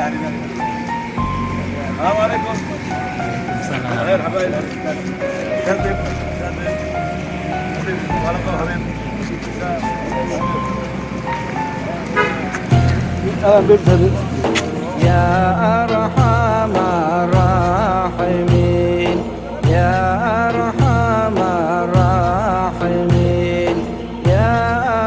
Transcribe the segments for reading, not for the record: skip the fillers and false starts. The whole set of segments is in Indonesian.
Assalamualaikum. Ya Arhamar Rahimin, Ya Arhamar Rahimin, Ya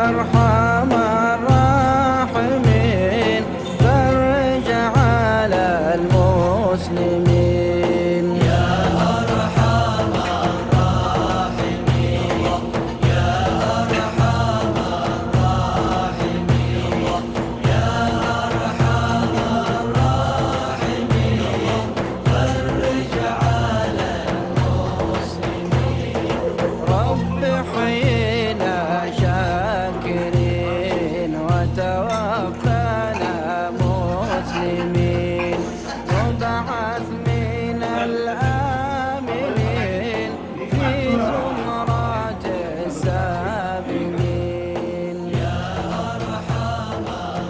Arhamar Rahimin, farij 'alal muslimin. Ya Arhamar Rahimin, Ya Arhamar Rahimin, Ya Arhamar Rahimin, farij 'alal muslimin. Rabbi hyina syakirin wa tawaffana muslimin, wab'ath minal aminin fi zumratis sabirin. Ya Arhamar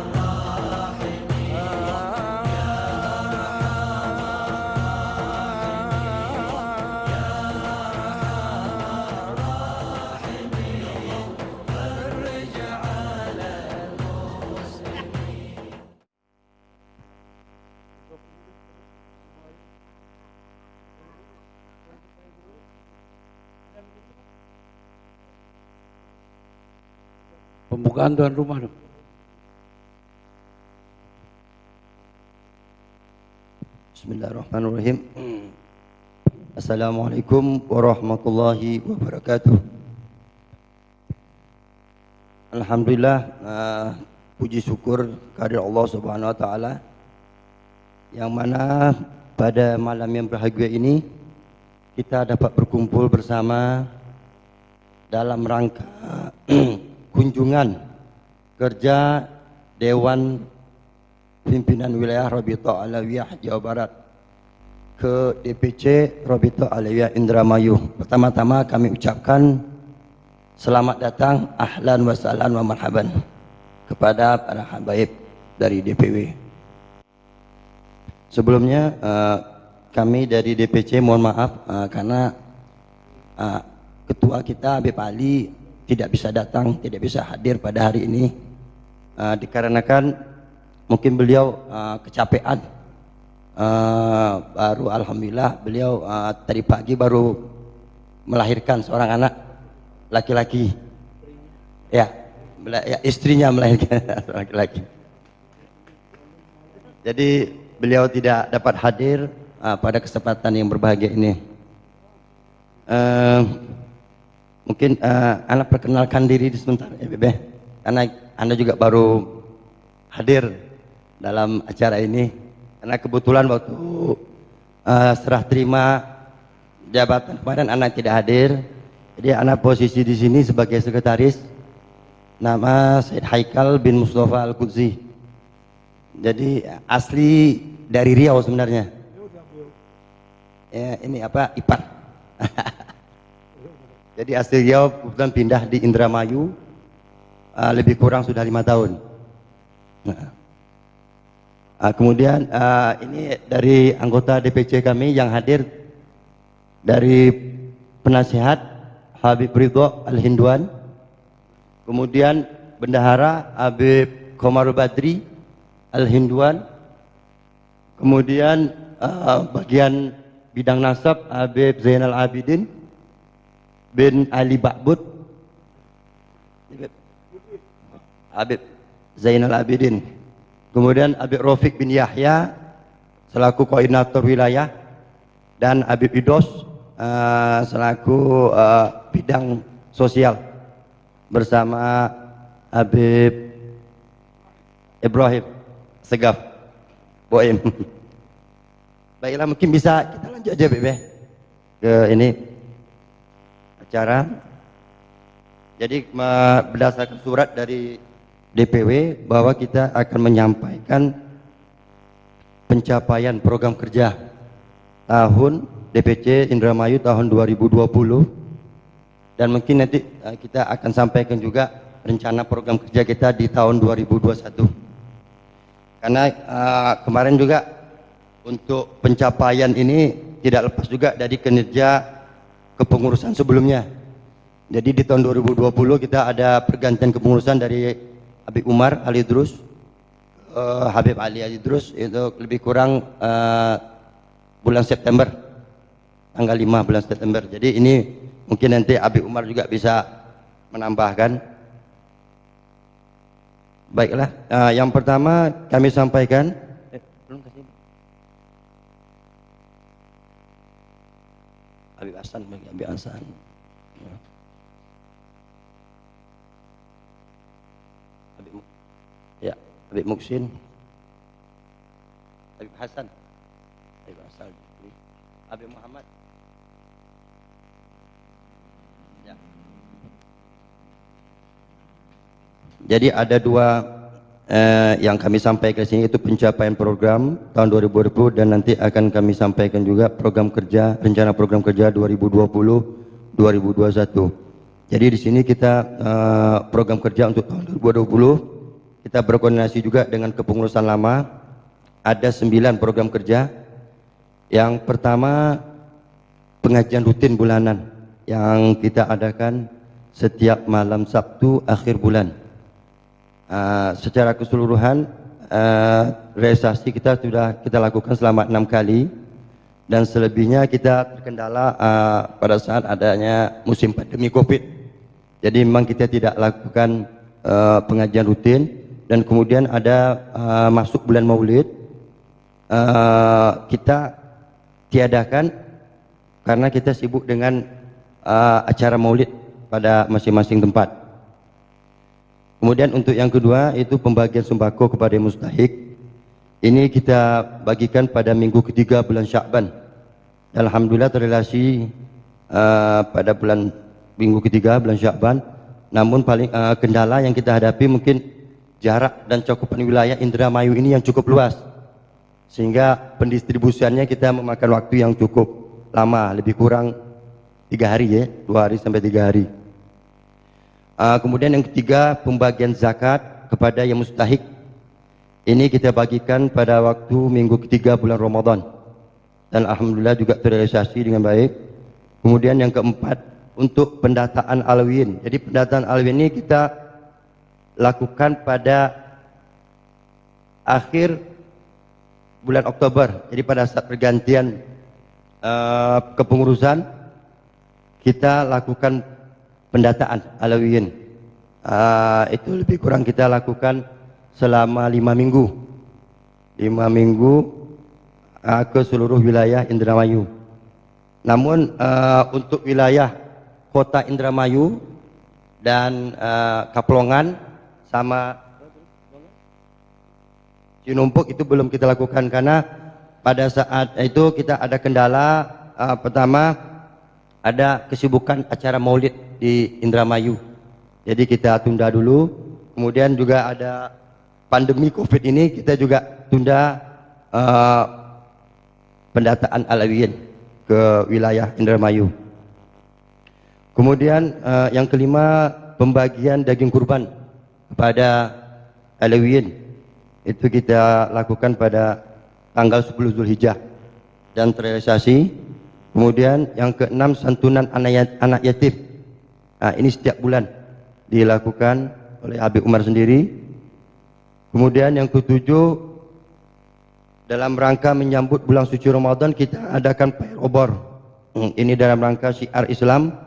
Rahimin, farij 'alal muslimin. Pembukaan tuan rumah dong. Bismillahirrahmanirrahim. Assalamualaikum warahmatullahi wabarakatuh. Alhamdulillah, puji syukur kehadirat Allah Subhanahu wa taala yang mana pada malam yang berbahagia ini kita dapat berkumpul bersama dalam rangka kunjungan kerja Dewan Pimpinan Wilayah Rabithah Alawiyah Jawa Barat ke DPC Rabithah Alawiyah Indramayu. Pertama-tama kami ucapkan selamat datang, ahlan wa sahlan wa marhaban kepada para habaib dari DPW. Sebelumnya kami dari DPC mohon maaf karena ketua kita Habib Ali tidak bisa datang, tidak bisa hadir pada hari ini dikarenakan mungkin beliau kecapean. Baru alhamdulillah beliau tadi pagi baru melahirkan seorang anak laki-laki. Ya, istrinya melahirkan laki-laki. Jadi beliau tidak dapat hadir pada kesempatan yang berbahagia ini. Mungkin anak perkenalkan diri sebentar ya Bebe, karena Anda juga baru hadir dalam acara ini. Karena kebetulan waktu serah terima jabatan kemarin anak tidak hadir, jadi anak posisi di sini sebagai sekretaris. Nama Said Haikal bin Mustafa Al-Qudzi. Jadi asli dari Riau sebenarnya. Ya, ini apa, ipar. Jadi asli Riau, kebetulan pindah di Indramayu, lebih kurang sudah 5 tahun. Kemudian ini dari anggota DPC kami yang hadir dari penasihat Habib Ridho Al-Hindwan, kemudian bendahara Habib Komarul Badri Al-Hindwan, kemudian bagian bidang nasab Habib Zainal Abidin bin Ali Ba'bud, Habib Zainal Abidin, kemudian Habib Rafiq bin Yahya selaku koordinator wilayah, dan Habib Idos selaku bidang sosial bersama Habib Ibrahim Segaf Boim. Baiklah, mungkin bisa kita lanjut aja Bebe ke ini acara. Jadi berdasarkan surat dari DPW bahwa kita akan menyampaikan pencapaian program kerja tahun DPC Indramayu tahun 2020, dan mungkin nanti kita akan sampaikan juga rencana program kerja kita di tahun 2021. Karena kemarin juga untuk pencapaian ini tidak lepas juga dari kinerja kepengurusan sebelumnya. Jadi di tahun 2020 kita ada pergantian kepengurusan dari Habib Umar Ali Idrus, Habib Ali Idrus, itu lebih kurang bulan September, tanggal 5 bulan September. Jadi ini mungkin nanti Habib Umar juga bisa menambahkan. Baiklah, yang pertama kami sampaikan belum kasih Habib Hasan, bagi Habib Hasan. Ya, Habib Muksin, Habib Hasan, Habib Hasan, Habib Muhammad. Ya. Jadi ada dua yang kami sampaikan di sini, itu pencapaian program tahun 2020 dan nanti akan kami sampaikan juga program kerja, rencana program kerja 2020-2021. Jadi di sini kita program kerja untuk tahun 2020 kita berkoordinasi juga dengan kepengurusan lama. Ada 9 program kerja. Yang pertama pengajian rutin bulanan yang kita adakan setiap malam Sabtu akhir bulan. Secara keseluruhan realisasi kita sudah kita lakukan selama 6 kali dan selebihnya kita terkendala pada saat adanya musim pandemi Covid. Jadi memang kita tidak lakukan pengajian rutin dan kemudian ada masuk bulan Maulid kita tiadakan karena kita sibuk dengan acara Maulid pada masing-masing tempat. Kemudian untuk yang kedua itu pembagian sembako kepada yang mustahik. Ini kita bagikan pada minggu ketiga bulan Syakban. Alhamdulillah terrealisasi pada minggu ketiga bulan Syakban. Namun paling kendala yang kita hadapi mungkin jarak dan cakupan wilayah Indramayu ini yang cukup luas. Sehingga pendistribusiannya kita memakan waktu yang cukup lama, lebih kurang 3 hari ya, 2 hari sampai 3 hari. Kemudian yang ketiga pembagian zakat kepada yang mustahik. Ini kita bagikan pada waktu minggu ketiga bulan Ramadan dan alhamdulillah juga terrealisasi dengan baik. Kemudian yang keempat untuk pendataan alawiyin. Jadi pendataan alawiyin ini kita lakukan pada akhir bulan Oktober. Jadi pada saat pergantian kepengurusan kita lakukan pendataan alawiyin. Itu lebih kurang kita lakukan selama 5 minggu. 5 minggu ke seluruh wilayah Indramayu. Namun untuk wilayah kota Indramayu dan Kaplongan sama Cinumpuk itu belum kita lakukan karena pada saat itu kita ada kendala. Pertama ada kesibukan acara Maulid di Indramayu, jadi kita tunda dulu. Kemudian juga ada pandemi Covid ini, kita juga tunda pendataan alawiyin ke wilayah Indramayu. Kemudian yang kelima pembagian daging kurban kepada alawiyin, itu kita lakukan pada tanggal 10 Zulhijjah dan terrealisasi. Kemudian yang keenam santunan anak yatim. Ini setiap bulan dilakukan oleh Habib Umar sendiri. Kemudian yang ketujuh dalam rangka menyambut bulan suci Ramadan kita adakan Pair Obor. Ini dalam rangka syiar Islam.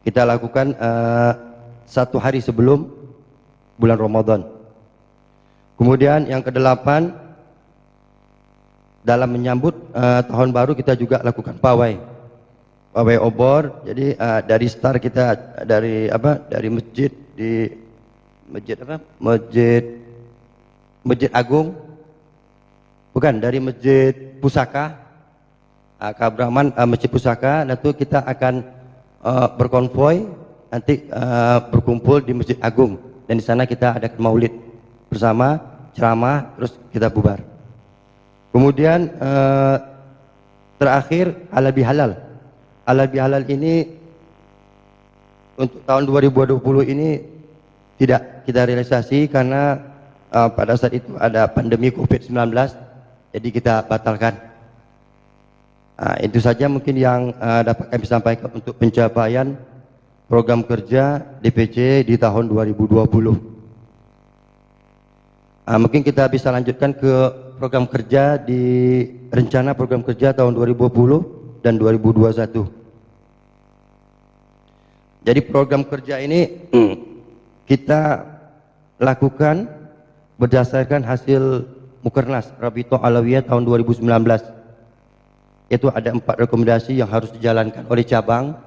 Kita lakukan 1 hari sebelum bulan Ramadan. Kemudian yang kedelapan dalam menyambut tahun baru kita juga lakukan pawai obor. Jadi dari start kita dari masjid di masjid Agung, bukan dari masjid Pusaka Kabraman, masjid Pusaka. Lalu kita akan berkonvoi nanti berkumpul di Masjid Agung dan di sana kita ada maulid bersama, ceramah, terus kita bubar. Kemudian terakhir halal bihalal. Halal bihalal ini untuk tahun 2020 ini tidak kita realisasi karena pada saat itu ada pandemi COVID-19, jadi kita batalkan. Itu saja mungkin yang dapat kami sampaikan untuk pencapaian program kerja DPC di tahun 2020. Mungkin kita bisa lanjutkan ke program kerja di rencana program kerja tahun 2020 dan 2021. Jadi program kerja ini kita lakukan berdasarkan hasil Mukernas Rabitoh Alawiyah tahun 2019. Yaitu ada 4 rekomendasi yang harus dijalankan oleh cabang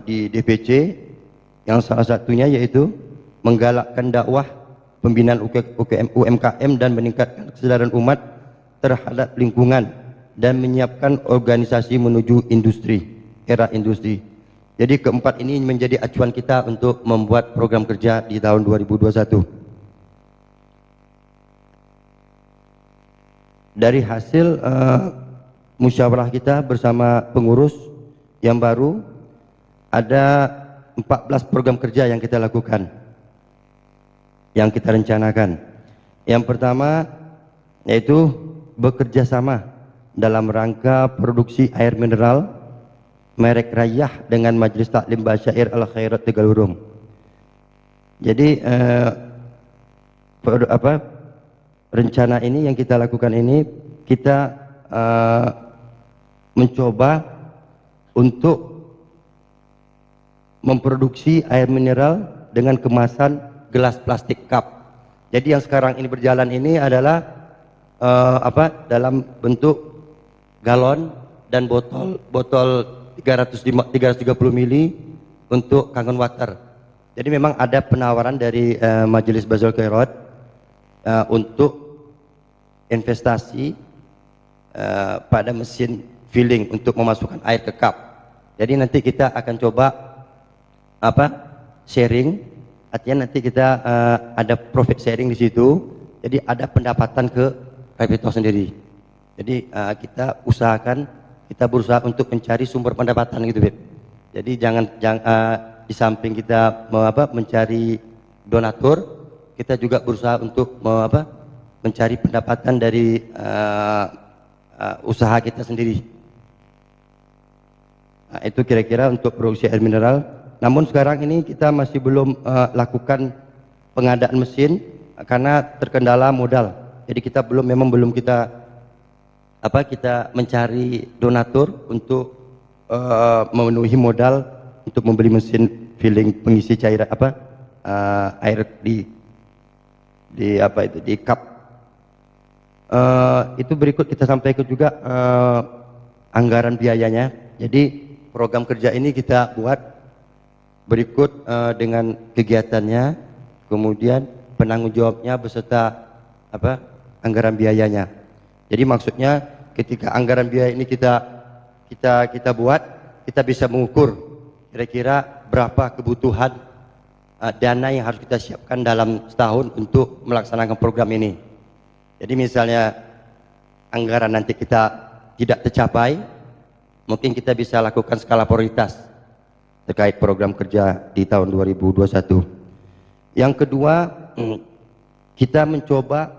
di DPC, yang salah satunya yaitu menggalakkan dakwah, pembinaan UMKM dan meningkatkan kesadaran umat terhadap lingkungan dan menyiapkan organisasi menuju industri, era industri. Jadi keempat ini menjadi acuan kita untuk membuat program kerja di tahun 2021. Dari hasil musyawarah kita bersama pengurus yang baru, ada 14 program kerja yang kita lakukan, yang kita rencanakan. Yang pertama yaitu bekerja sama dalam rangka produksi air mineral merek Rayah dengan Majelis Taklim Basyair Al Khairat Tegalurum. Jadi rencana ini yang kita lakukan ini, kita mencoba untuk memproduksi air mineral dengan kemasan gelas plastik cup. Jadi yang sekarang ini berjalan ini adalah dalam bentuk galon dan botol 330 mili untuk kangen water. Jadi memang ada penawaran dari Majelis Bazul Khairat untuk investasi pada mesin filling untuk memasukkan air ke cup. Jadi nanti kita akan coba sharing, artinya nanti kita ada profit sharing di situ. Jadi ada pendapatan ke Rabitoh sendiri. Jadi kita berusaha untuk mencari sumber pendapatan gitu, Beb. Jadi jangan di samping kita mencari donatur, kita juga berusaha untuk mencari pendapatan dari usaha kita sendiri. Itu kira-kira untuk produksi air mineral. Namun sekarang ini kita masih belum lakukan pengadaan mesin karena terkendala modal. Jadi kita belum kita mencari donatur untuk memenuhi modal untuk membeli mesin filling pengisi cairan air di cup. Itu berikut kita sampaikan juga anggaran biayanya. Jadi program kerja ini kita buat berikut dengan kegiatannya, kemudian penanggung jawabnya beserta anggaran biayanya. Jadi maksudnya ketika anggaran biaya ini kita buat, kita bisa mengukur kira-kira berapa kebutuhan dana yang harus kita siapkan dalam setahun untuk melaksanakan program ini. Jadi misalnya anggaran nanti kita tidak tercapai, mungkin kita bisa lakukan skala prioritas terkait program kerja di tahun 2021. Yang kedua, kita mencoba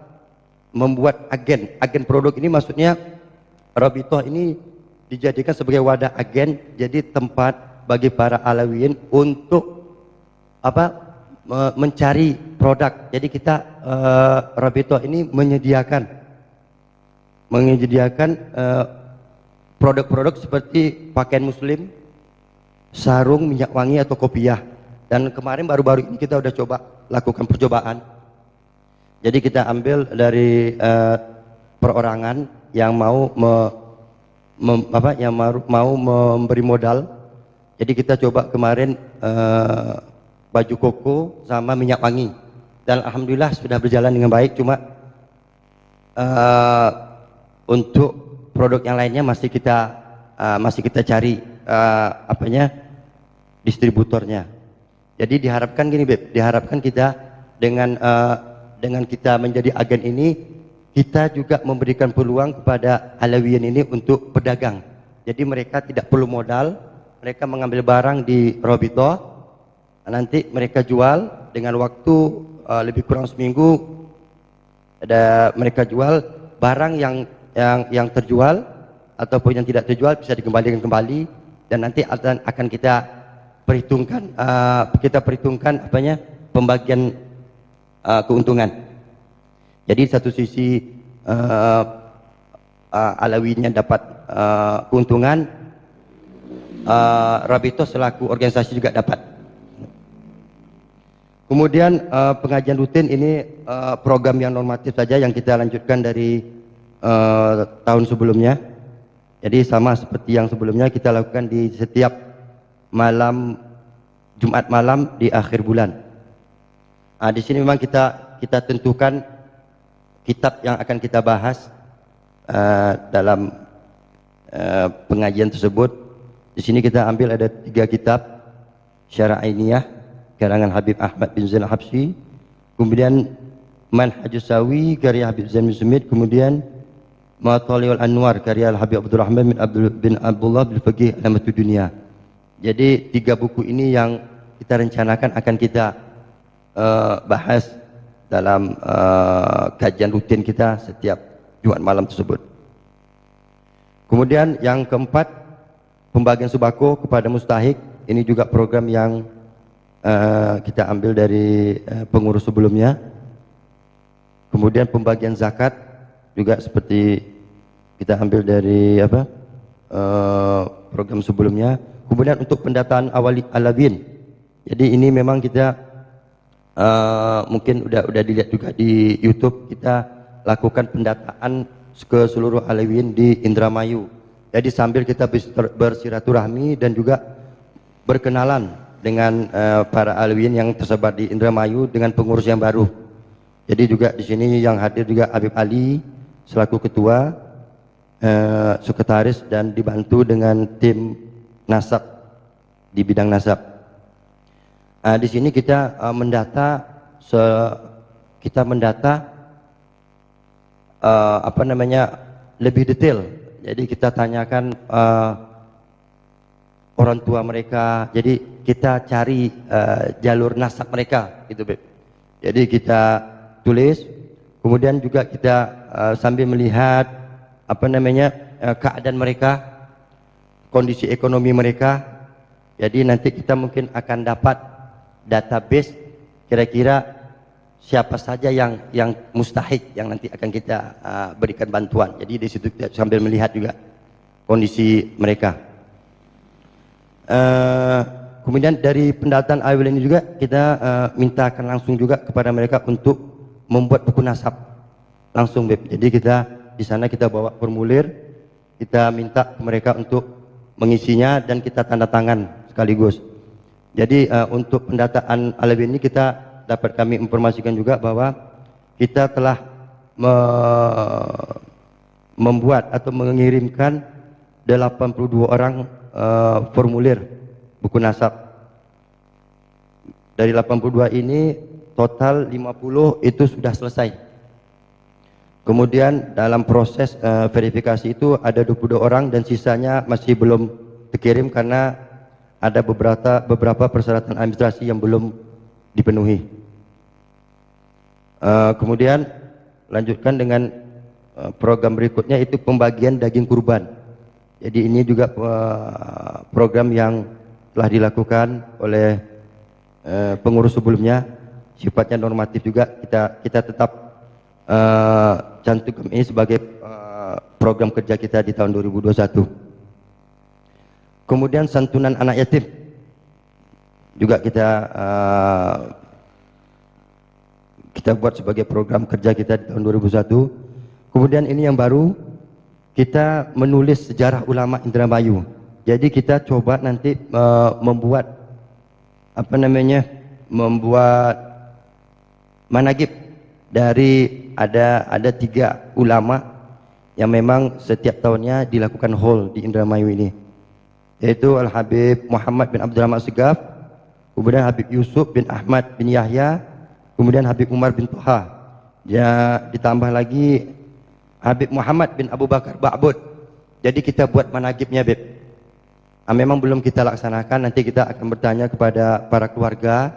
membuat agen produk ini, maksudnya Rabitoh ini dijadikan sebagai wadah agen, jadi tempat bagi para Alawiyin untuk mencari produk. Jadi kita Rabitoh ini menyediakan produk-produk seperti pakaian muslim, sarung, minyak wangi atau kopiah. Dan kemarin baru-baru ini kita udah coba lakukan percobaan. Jadi kita ambil dari perorangan yang mau memberi modal. Jadi kita coba kemarin baju koko sama minyak wangi, dan alhamdulillah sudah berjalan dengan baik. Cuma untuk produk yang lainnya masih kita cari distributornya. Jadi diharapkan gini, Beb, diharapkan kita dengan kita menjadi agen ini, kita juga memberikan peluang kepada Alawiyin ini untuk berdagang. Jadi mereka tidak perlu modal, mereka mengambil barang di Rabitoh, nanti mereka jual dengan waktu lebih kurang seminggu ada mereka jual barang yang terjual ataupun yang tidak terjual bisa dikembalikan kembali dan nanti akan kita perhitungkan pembagian keuntungan. Jadi satu sisi Alawinya dapat keuntungan, Rabitoh selaku organisasi juga dapat. Kemudian pengajian rutin ini program yang normatif saja yang kita lanjutkan dari tahun sebelumnya. Jadi sama seperti yang sebelumnya kita lakukan di setiap malam Jumat malam di akhir bulan. Di sini memang kita tentukan kitab yang akan kita bahas dalam pengajian tersebut. Di sini kita ambil ada 3 kitab Syarah Ainiyah karangan Habib Ahmad bin Zain Al-Habsyi, kemudian Manhajus Sawi karya Habib Zain bin Sumit, kemudian Mataliul Anwar karya Habib Abdurrahman bin Abdullah bin Faqih Alamatud Dunia. Jadi 3 buku ini yang kita rencanakan akan kita bahas dalam kajian rutin kita setiap Jumat malam tersebut. Kemudian yang keempat, pembagian sembako kepada mustahik. Ini juga program yang kita ambil dari pengurus sebelumnya. Kemudian pembagian zakat juga seperti kita ambil dari program sebelumnya. Kemudian untuk pendataan Alawin, jadi ini memang kita mungkin udah dilihat juga di YouTube, kita lakukan pendataan ke seluruh Alawin di Indramayu. Jadi sambil kita bersilaturahmi dan juga berkenalan dengan para Alawin yang tersebar di Indramayu dengan pengurus yang baru. Jadi juga di sini yang hadir juga Habib Ali selaku ketua, sekretaris dan dibantu dengan tim nasab di bidang nasab. Di sini kita mendata lebih detail. Jadi kita tanyakan orang tua mereka. Jadi kita cari jalur nasab mereka, gitu, Beb. Jadi kita tulis, kemudian juga kita sambil melihat keadaan mereka, kondisi ekonomi mereka. Jadi nanti kita mungkin akan dapat database kira-kira siapa saja yang mustahik yang nanti akan kita berikan bantuan. Jadi di situ kita sambil melihat juga kondisi mereka. Kemudian dari pendataan Alawin ini juga kita mintakan langsung juga kepada mereka untuk membuat buku nasab langsung, Beb. Jadi kita di sana kita bawa formulir, kita minta ke mereka untuk mengisinya dan kita tanda tangan sekaligus. Jadi untuk pendataan Alawin ini kita dapat kami informasikan juga bahwa kita telah membuat atau mengirimkan 82 orang formulir buku nasab. Dari 82 ini total 50 itu sudah selesai. Kemudian dalam proses verifikasi itu ada 22 orang dan sisanya masih belum dikirim karena ada beberapa persyaratan administrasi yang belum dipenuhi. Kemudian lanjutkan dengan program berikutnya, itu pembagian daging kurban. Jadi ini juga program yang telah dilakukan oleh pengurus sebelumnya, sifatnya normatif juga. Kita tetap cantumkan ini sebagai program kerja kita di tahun 2021. Kemudian santunan anak yatim juga kita buat sebagai program kerja kita di tahun 2001. Kemudian ini yang baru, kita menulis sejarah ulama Indramayu. Jadi kita coba nanti membuat managib dari ada 3 ulama yang memang setiap tahunnya dilakukan haul di Indramayu ini, yaitu Al-Habib Muhammad bin Abdurrahman Segaf, kemudian Habib Yusuf bin Ahmad bin Yahya, kemudian Habib Umar bin Toha, ya, ditambah lagi Habib Muhammad bin Abu Bakar Ba'bud. Jadi kita buat managibnya, Beb. Memang belum kita laksanakan, nanti kita akan bertanya kepada para keluarga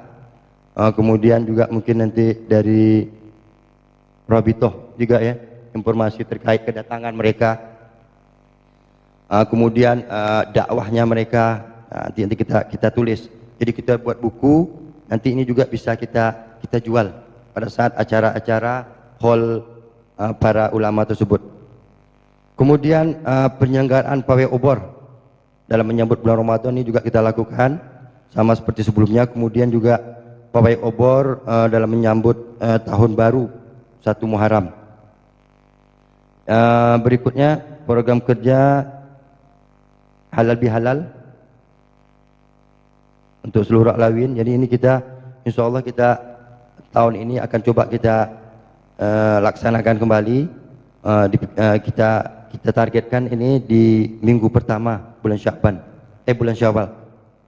Kemudian juga mungkin nanti dari Rabitoh juga ya, informasi terkait kedatangan mereka. Kemudian dakwahnya mereka, nanti kita tulis. Jadi kita buat buku, nanti ini juga bisa kita jual pada saat acara-acara hall para ulama tersebut. Kemudian penyelenggaraan pawai obor dalam menyambut bulan Ramadan ini juga kita lakukan sama seperti sebelumnya. Kemudian juga pawai obor dalam menyambut tahun baru 1 Muharram. Berikutnya program kerja halal bihalal untuk seluruh Ahlawiyyin. Jadi ini kita insya Allah kita tahun ini akan coba kita laksanakan kembali. Kita targetkan ini di minggu pertama bulan Sya'ban, bulan Syawal.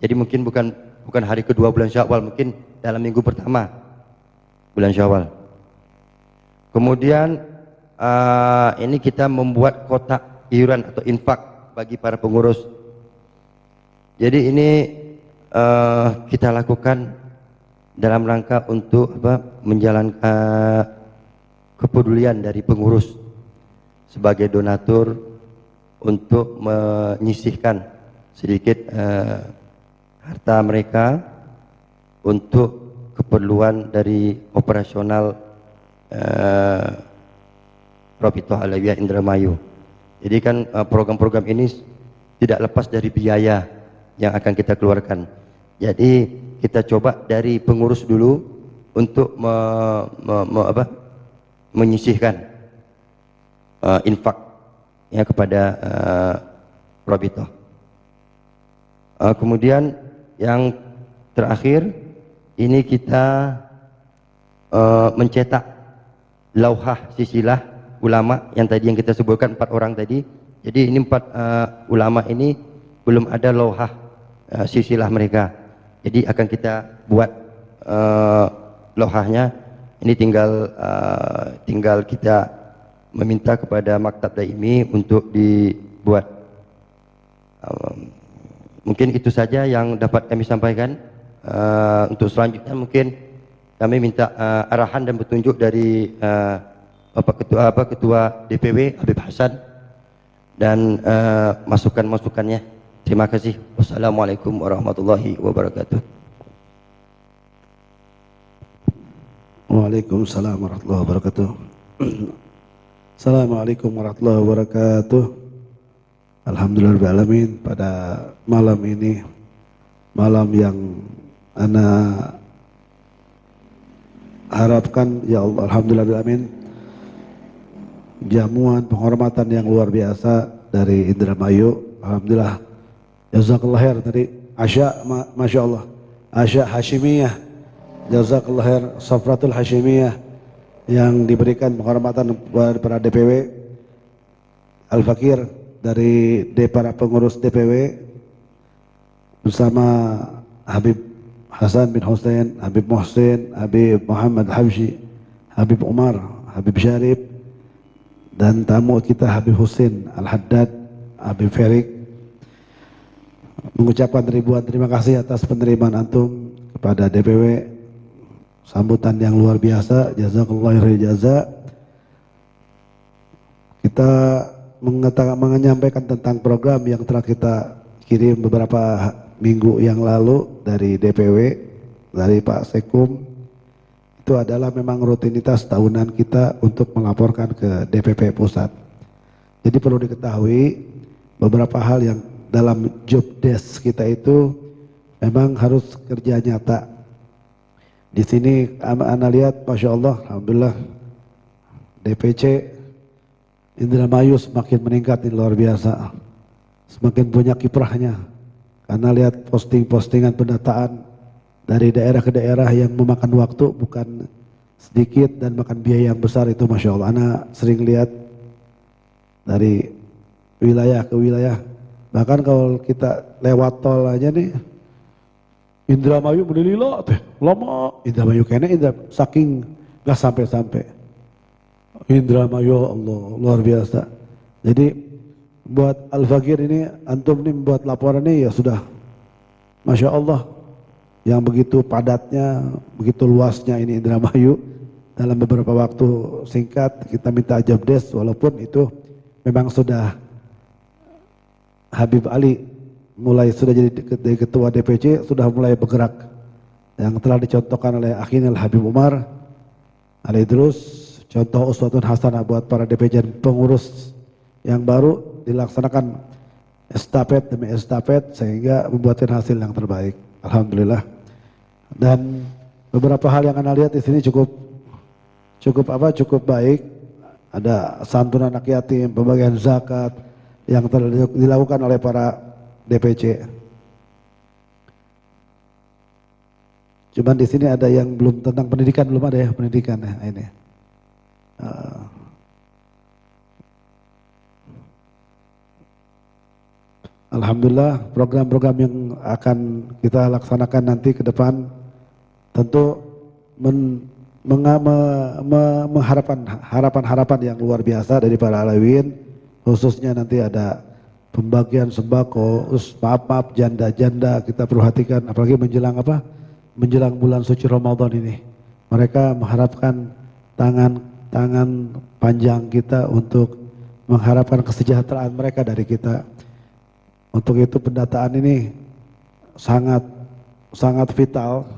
Jadi mungkin bukan hari kedua bulan Syawal, mungkin dalam minggu pertama bulan Syawal. Kemudian ini kita membuat kotak iuran atau infak bagi para pengurus. Jadi ini kita lakukan dalam rangka untuk menjalankan kepedulian dari pengurus sebagai donatur untuk menyisihkan sedikit harta mereka untuk keperluan dari operasional Rabitoh Ahlawiyah Indramayu. Jadi kan program-program ini tidak lepas dari biaya yang akan kita keluarkan. Jadi kita coba dari pengurus dulu untuk menyisihkan infak ya kepada Rabitoh. Kemudian yang terakhir ini kita mencetak lauhah sisilah ulama yang tadi yang kita sebutkan 4 orang tadi. Jadi ini 4 ulama ini belum ada lauhah sisilah mereka. Jadi akan kita buat lauhahnya. Ini tinggal kita meminta kepada Maktab Daimi untuk dibuat. Mungkin itu saja yang dapat kami sampaikan. Untuk selanjutnya mungkin kami minta arahan dan petunjuk dari Ketua DPW Habib Hasan dan masukan-masukannya. Terima kasih. Wassalamualaikum warahmatullahi wabarakatuh. Waalaikumsalam warahmatullahi wabarakatuh. Assalamualaikum warahmatullahi wabarakatuh. Alhamdulillahirrahmanirrahim. Pada malam ini, malam yang ana harapkan ya Allah, alhamdulillahirrahmanirrahim, jamuan penghormatan yang luar biasa dari Indramayu. Alhamdulillah, jazakallah khair tadi Asya, masya Allah, Asya Hashimiyah, jazakallah khair, Safratul Hashimiyah yang diberikan penghormatan kepada DPW, Al-Fakir dari para pengurus DPW bersama Habib Hasan bin Hussein, Habib Muhsin, Habib Muhammad Habsyi, Habib Umar, Habib Syarif, dan tamu kita Habib Husin Al-Haddad, Habib Ferik, mengucapkan ribuan terima kasih atas penerimaan antum kepada DPW, sambutan yang luar biasa, jazakallahu khairal jaza. Kita menyampaikan tentang program yang telah kita kirim beberapa minggu yang lalu dari DPW, dari Pak Sekum. Itu adalah memang rutinitas tahunan kita untuk melaporkan ke DPP Pusat. Jadi perlu diketahui beberapa hal yang dalam job desk kita itu memang harus kerja nyata. Di sini Anda lihat, Masya Allah, Alhamdulillah, DPC Indramayu semakin meningkat, ini luar biasa. Semakin banyak kiprahnya. Karena lihat posting-postingan pendataan dari daerah ke daerah yang memakan waktu bukan sedikit dan makan biaya yang besar itu, Masya Allah. Ana sering lihat dari wilayah ke wilayah. Bahkan kalau kita lewat tol aja nih, Indramayu menilila teh lama. Indramayu kayaknya saking gak sampai-sampai. Indramayu Allah luar biasa. Jadi buat Al-Fakir ini, antum nih membuat laporan ini ya sudah Masya Allah, yang begitu padatnya, begitu luasnya ini Indramayu dalam beberapa waktu singkat kita minta job desk, walaupun itu memang sudah Habib Ali mulai sudah jadi ketua DPC, sudah mulai bergerak yang telah dicontohkan oleh Akhinil Habib Umar Ali Idrus, contoh uswatun hasanah buat para DPC dan pengurus yang baru, dilaksanakan estafet demi estafet sehingga membuatkan hasil yang terbaik. Alhamdulillah. Dan beberapa hal yang Anda lihat di sini cukup baik. Ada santunan anak yatim, pembagian zakat yang telah dilakukan oleh para DPC. Cuman di sini ada yang belum tentang pendidikan, belum ada ya pendidikan ya ini. Alhamdulillah, program-program yang akan kita laksanakan nanti ke depan tentu mengharapkan harapan-harapan yang luar biasa dari para Alawiyyin, khususnya nanti ada pembagian sembako, maaf janda-janda kita perhatikan, apalagi menjelang bulan suci Ramadan ini. Mereka mengharapkan tangan panjang kita untuk mengharapkan kesejahteraan mereka dari kita. Untuk itu pendataan ini sangat vital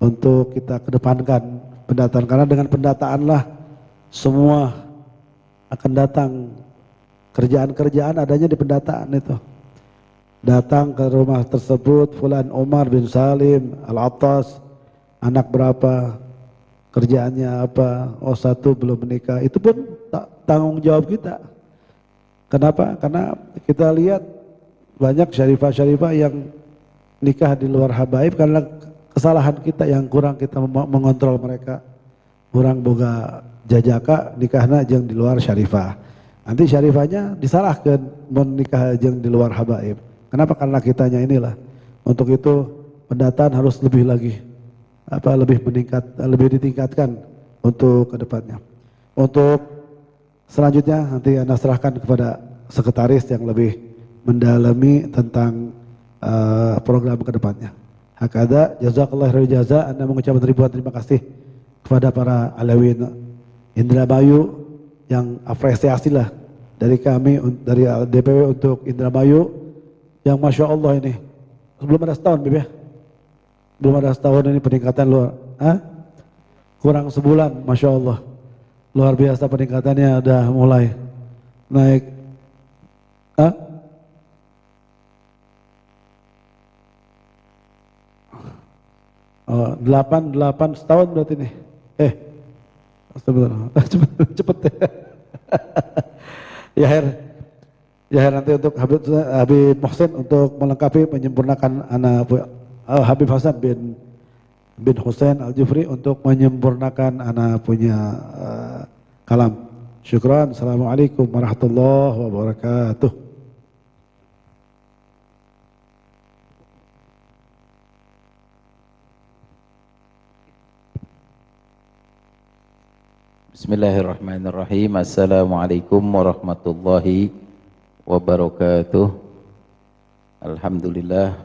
untuk kita kedepankan pendataan, karena dengan pendataanlah semua akan datang. Kerjaan-kerjaan adanya di pendataan itu. Datang ke rumah tersebut, Fulan Umar bin Salim Al-Attas, anak berapa, kerjaannya apa, oh satu belum menikah, itu pun tanggung jawab kita. Kenapa? Karena kita lihat banyak syarifah-syarifah yang nikah di luar habaib karena kesalahan kita yang kurang kita mengontrol mereka. Kurang boga jajaka nikahna jeung di luar syarifah. Nanti syarifahnya disalahkan menikah jeung di luar habaib. Kenapa? Karena kitanya inilah. Untuk itu pendataan harus lebih lagi lebih ditingkatkan untuk kedepannya. Untuk selanjutnya nanti Anda serahkan kepada sekretaris yang lebih mendalami tentang program kedepannya. Hakada, jazakallah khairal jaza. Anda mengucapkan ribuan terima kasih kepada para Alawiyyin Indramayu yang apresiasi lah dari kami, dari DPW untuk Indramayu yang Masya Allah ini belum ada setahun Bib ya, belum ada setahun ini peningkatan luar, kurang sebulan Masya Allah, luar biasa peningkatannya, udah mulai naik. 8 setahun berarti nih. Cepet ya Her nanti untuk Habib Muhsin untuk melengkapi menyempurnakan Habib Hasan bin Husain Al-Jufri untuk menyempurnakan anak punya kalam. Syukran. Assalamualaikum warahmatullahi wabarakatuh. Bismillahirrahmanirrahim. Assalamualaikum warahmatullahi wabarakatuh. Alhamdulillah,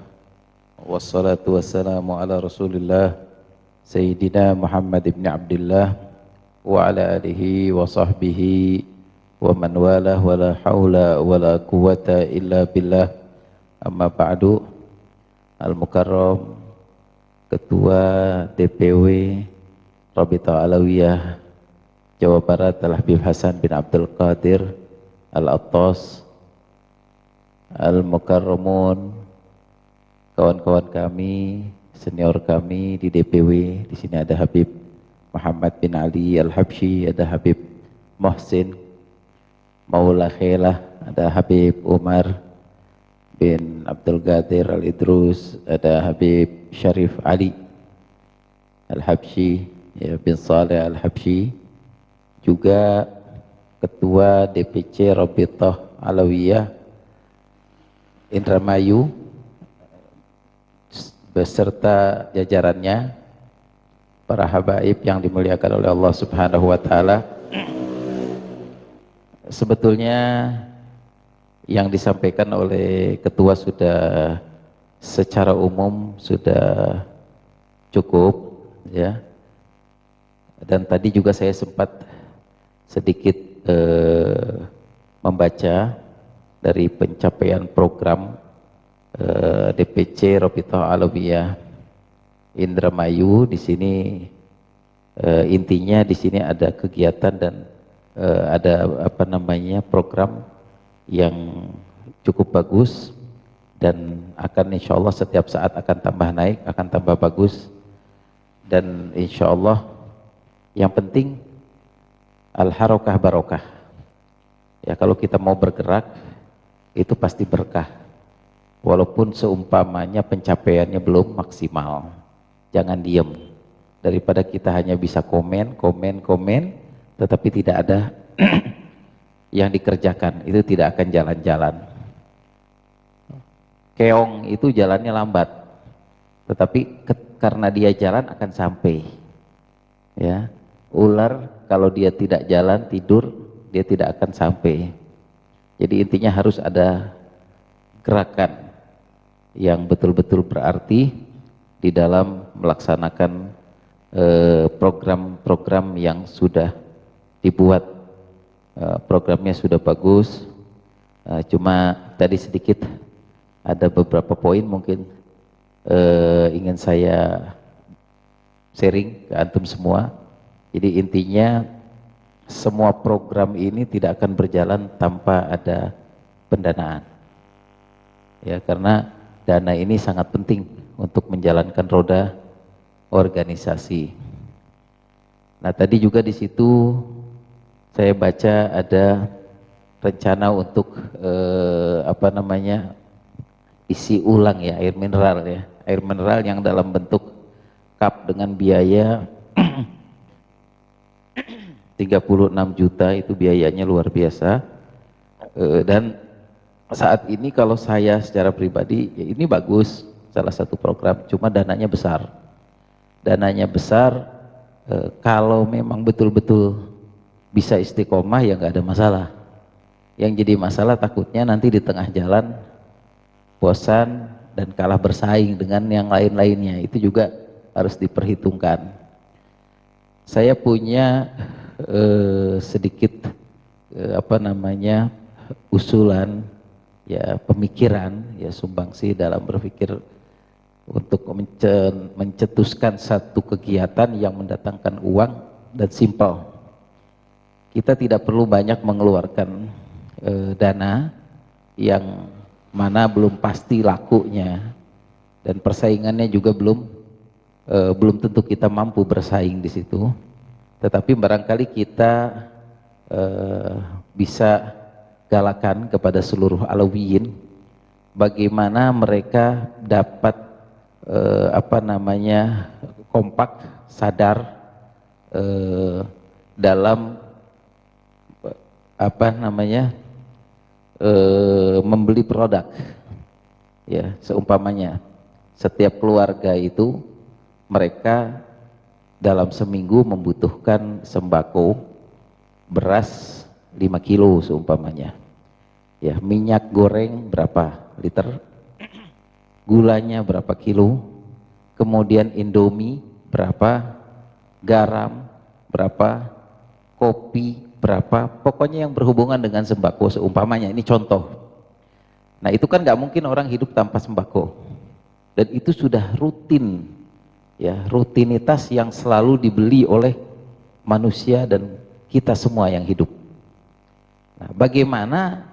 wassalatu wassalamu ala rasulillah Sayyidina Muhammad ibn Abdullah wa ala alihi wa sahbihi wa man walah wa la hawla wa la quwata illa billah. Amma ba'du. Al-Mukarram Ketua DPW Rabita Alawiyah Jawa Barat Al-Habib Hasan bin Abdul Qadir Al-Attas, Al-Mukarramun, kawan-kawan kami, senior kami di DPW. Di sini ada Habib Muhammad bin Ali Al-Habsyi, ada Habib Muhsin Maula Khailah, ada Habib Umar bin Abdul Qadir Al-Idrus, ada Habib Syarif Ali Al-Habsyi bin Saleh Al-Habsyi, juga Ketua DPC Rabithah Alawiyah Indramayu beserta jajarannya, para habaib yang dimuliakan oleh Allah Subhanahu wa taala. Sebetulnya yang disampaikan oleh ketua sudah secara umum sudah cukup ya. Dan tadi juga saya sempat sedikit membaca dari pencapaian program DPC Rabithah Alawiyah Indramayu. Di sini intinya di sini ada kegiatan dan ada apa namanya program yang cukup bagus dan akan insya Allah setiap saat akan tambah naik, akan tambah bagus. Dan insya Allah yang penting al-harokah barokah ya. Kalau kita mau bergerak itu pasti berkah, walaupun seumpamanya pencapaiannya belum maksimal. Jangan diem, daripada kita hanya bisa komen tetapi tidak ada yang dikerjakan, itu tidak akan jalan-jalan. Keong itu jalannya lambat, tetapi karena dia jalan akan sampai ya. Ular kalau dia tidak jalan, tidur, dia tidak akan sampai. Jadi intinya harus ada gerakan yang betul-betul berarti di dalam melaksanakan program-program yang sudah dibuat. Programnya sudah bagus, cuma tadi sedikit ada beberapa poin mungkin ingin saya sharing ke antum semua. Jadi intinya semua program ini tidak akan berjalan tanpa ada pendanaan ya, karena dana ini sangat penting untuk menjalankan roda organisasi. Nah tadi juga di situ saya baca ada rencana untuk apa namanya isi ulang ya air mineral ya, air mineral yang dalam bentuk cup dengan biaya 36 juta, itu biayanya luar biasa. Dan saat ini kalau saya secara pribadi ya ini bagus, salah satu program, cuma dananya besar. Dananya besar, kalau memang betul-betul bisa istiqomah ya nggak ada masalah. Yang jadi masalah takutnya nanti di tengah jalan bosan dan kalah bersaing dengan yang lain-lainnya, itu juga harus diperhitungkan. Saya punya sedikit apa namanya usulan ya, pemikiran ya, sumbangsi dalam berpikir untuk mencetuskan satu kegiatan yang mendatangkan uang dan simpel. Kita tidak perlu banyak mengeluarkan dana yang mana belum pasti lakunya dan persaingannya juga belum tentu kita mampu bersaing di situ. Tetapi barangkali kita bisa galakan kepada seluruh Alawiyin bagaimana mereka dapat apa namanya kompak, sadar dalam apa namanya membeli produk ya. Seumpamanya setiap keluarga itu mereka dalam seminggu membutuhkan sembako beras 5 kilo seumpamanya ya, minyak goreng berapa liter, gulanya berapa kilo, kemudian Indomie berapa, garam berapa, kopi berapa, pokoknya yang berhubungan dengan sembako seumpamanya, ini contoh. Nah itu kan nggak mungkin orang hidup tanpa sembako, dan itu sudah rutin ya, rutinitas yang selalu dibeli oleh manusia dan kita semua yang hidup. Nah, bagaimana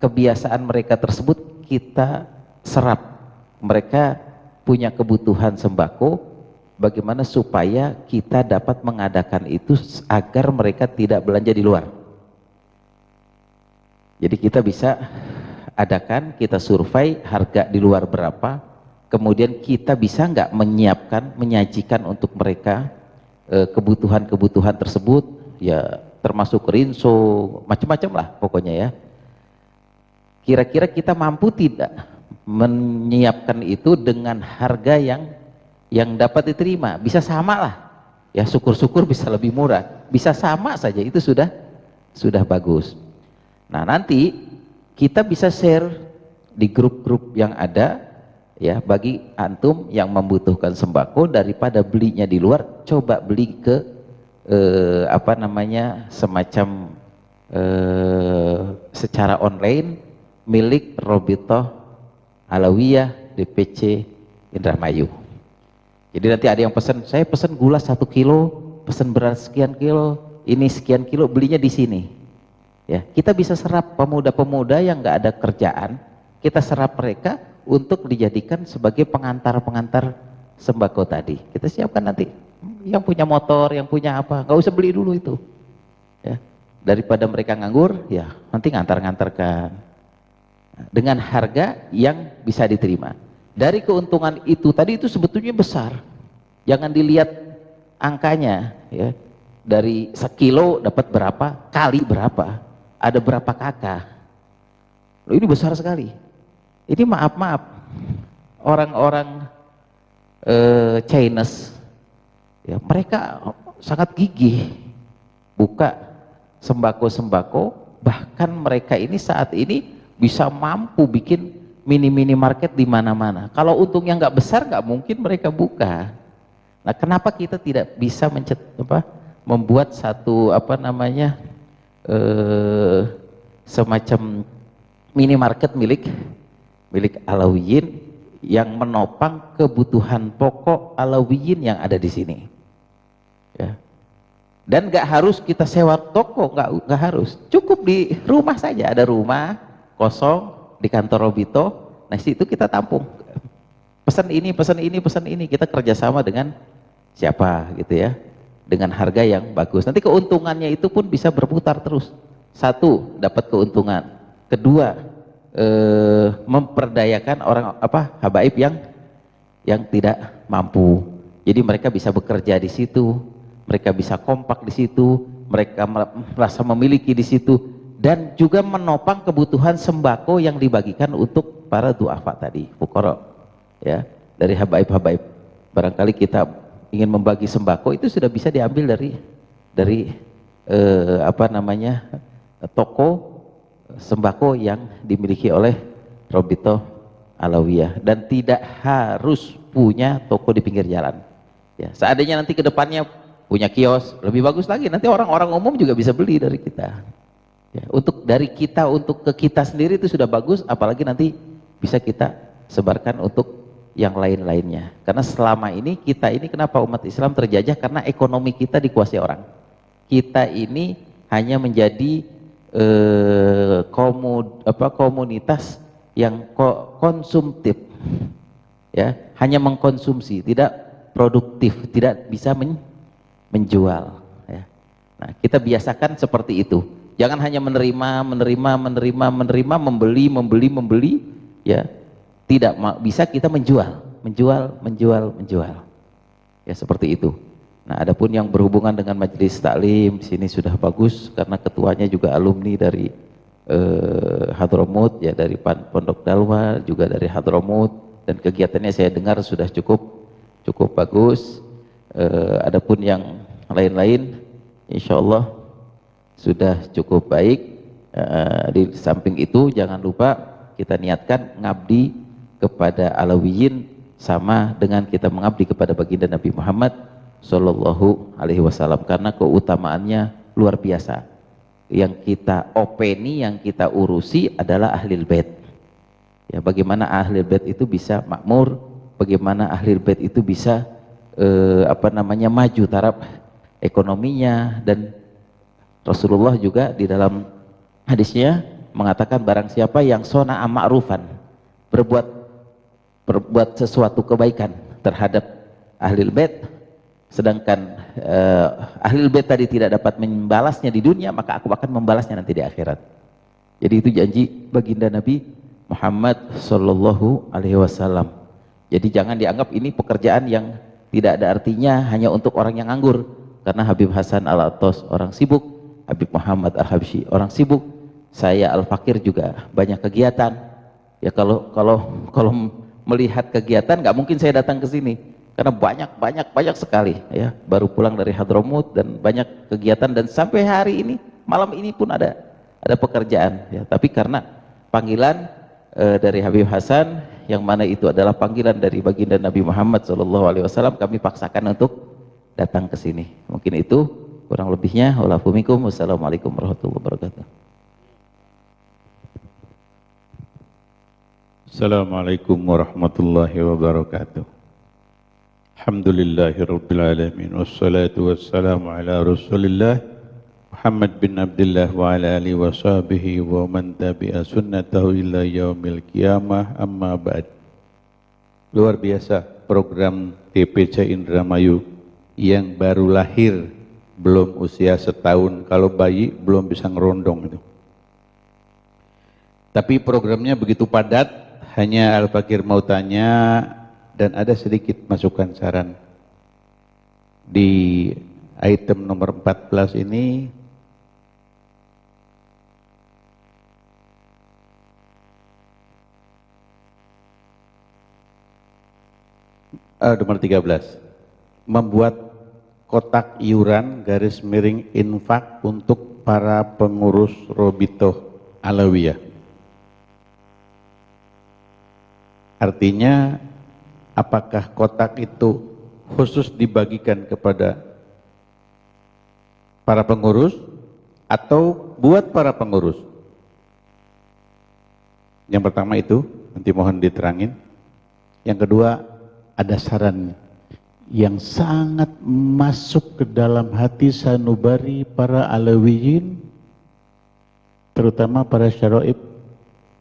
kebiasaan mereka tersebut kita serap. Mereka punya kebutuhan sembako, bagaimana supaya kita dapat mengadakan itu agar mereka tidak belanja di luar. Jadi kita bisa adakan, kita survei harga di luar berapa, kemudian kita bisa nggak menyajikan untuk mereka kebutuhan-kebutuhan tersebut ya, termasuk rinso, macam-macam lah pokoknya ya. Kira-kira kita mampu tidak menyiapkan itu dengan harga yang dapat diterima? Bisa sama lah ya, syukur-syukur bisa lebih murah, bisa sama saja, itu sudah bagus. Nah nanti kita bisa share di grup-grup yang ada, ya, bagi antum yang membutuhkan sembako, daripada belinya di luar, coba beli ke apa namanya, semacam secara online milik Robitoh Alawiyah DPC Indramayu. Jadi nanti ada yang pesan, saya pesan gula 1 kilo, pesan beras sekian kilo, ini sekian kilo, belinya di sini. Ya, kita bisa serap pemuda-pemuda yang nggak ada kerjaan, kita serap mereka untuk dijadikan sebagai pengantar-pengantar sembako tadi. Kita siapkan nanti, yang punya motor, yang punya apa, nggak usah beli dulu itu. Ya, daripada mereka nganggur, ya nanti ngantar-ngantarkan dengan harga yang bisa diterima. Dari keuntungan itu tadi itu sebetulnya besar, jangan dilihat angkanya, ya. Dari sekilo dapat berapa, kali berapa, ada berapa kakak. Loh, ini besar sekali. Ini maaf orang-orang Chinese, ya, mereka sangat gigih buka sembako-sembako, bahkan mereka ini saat ini bisa mampu bikin mini market di mana-mana. Kalau untungnya nggak besar, nggak mungkin mereka buka. Nah, kenapa kita tidak bisa membuat satu semacam minimarket milik Alawiyin yang menopang kebutuhan pokok Alawiyin yang ada di sini. Ya. Dan nggak harus kita sewa toko, nggak harus. Cukup di rumah saja, ada rumah kosong di kantor Robito, nah situ kita tampung. Pesan ini, kita kerjasama dengan siapa gitu ya, dengan harga yang bagus. Nanti keuntungannya itu pun bisa berputar terus. Satu, dapat keuntungan. Kedua, memperdayakan orang habaib yang tidak mampu. Jadi mereka bisa bekerja di situ, mereka bisa kompak di situ, mereka merasa memiliki di situ, dan juga menopang kebutuhan sembako yang dibagikan untuk para duafa tadi, fuqara, ya, dari habaib-habaib. Barangkali kita ingin membagi sembako, itu sudah bisa diambil dari toko sembako yang dimiliki oleh Robito Alawiyah, dan tidak harus punya toko di pinggir jalan. Ya, seandainya nanti ke depannya punya kios, lebih bagus lagi, nanti orang-orang umum juga bisa beli dari kita. Ya, dari kita untuk ke kita sendiri itu sudah bagus, apalagi nanti bisa kita sebarkan untuk yang lain-lainnya. Karena selama ini kita ini, kenapa umat Islam terjajah? Karena ekonomi kita dikuasai orang. Kita ini hanya menjadi komunitas yang konsumtif, ya, hanya mengkonsumsi, tidak produktif, tidak bisa menjual. Ya. Nah, kita biasakan seperti itu. Jangan hanya menerima, membeli, ya. Tidak bisa kita menjual. Ya, seperti itu. Nah, adapun yang berhubungan dengan majelis taklim di sini sudah bagus, karena ketuanya juga alumni dari Hadramut, ya, dari Pondok Dalwa, juga dari Hadramut, dan kegiatannya saya dengar sudah cukup bagus. Adapun yang lain-lain, insya Allah sudah cukup baik. Di samping itu jangan lupa kita niatkan ngabdi kepada Alawiyin sama dengan kita mengabdi kepada baginda Nabi Muhammad Sallallahu Alaihi Wasallam, karena keutamaannya luar biasa. Yang kita openi, yang kita urusi adalah Ahlul Bait. Ya, bagaimana Ahlul Bait itu bisa makmur, bagaimana Ahlul Bait itu bisa maju taraf ekonominya. Dan Rasulullah juga di dalam hadisnya mengatakan, barang siapa yang sona ma'rufan, berbuat sesuatu kebaikan terhadap Ahlul Bait, sedangkan Ahlul Bait tadi tidak dapat membalasnya di dunia, maka aku akan membalasnya nanti di akhirat. Jadi itu janji baginda Nabi Muhammad Sallallahu Alaihi Wasallam. Jadi jangan dianggap ini pekerjaan yang tidak ada artinya hanya untuk orang yang nganggur, karena Habib Hasan Al-Attas orang sibuk, Habib Muhammad Al-Habsyi orang sibuk, saya Al-Fakir juga banyak kegiatan. Ya, kalau melihat kegiatan nggak mungkin saya datang ke sini, karena banyak sekali, ya. Baru pulang dari Hadramut dan banyak kegiatan, dan sampai hari ini malam ini pun ada pekerjaan, ya. Tapi karena panggilan dari Habib Hasan yang mana itu adalah panggilan dari baginda Nabi Muhammad SAW, kami paksakan untuk datang ke sini. Mungkin itu kurang lebihnya. Wassalamualaikum warahmatullahi wabarakatuh. Assalamualaikum warahmatullahi wabarakatuh. Alhamdulillahirabbil alamin wassalatu wassalamu ala Rasulillah Muhammad bin Abdullah wa ala alihi wa sahbihi wa man tabi'a sunnatahu ila yaumil qiyamah, amma ba'd. Luar biasa program TPC Indramayu yang baru lahir, belum usia setahun, kalau bayi belum bisa ngerondong itu. Tapi programnya begitu padat, hanya Al-Fakir mau tanya dan ada sedikit masukan saran. Di item nomor 14 ini nomor 13, membuat kotak iuran garis miring infak untuk para pengurus Robitoh Alawiyah. Artinya, apakah kotak itu khusus dibagikan kepada para pengurus atau buat para pengurus? Yang pertama itu, nanti mohon diterangin. Yang kedua, ada saran yang sangat masuk ke dalam hati sanubari para Alawiyin, terutama para syaraib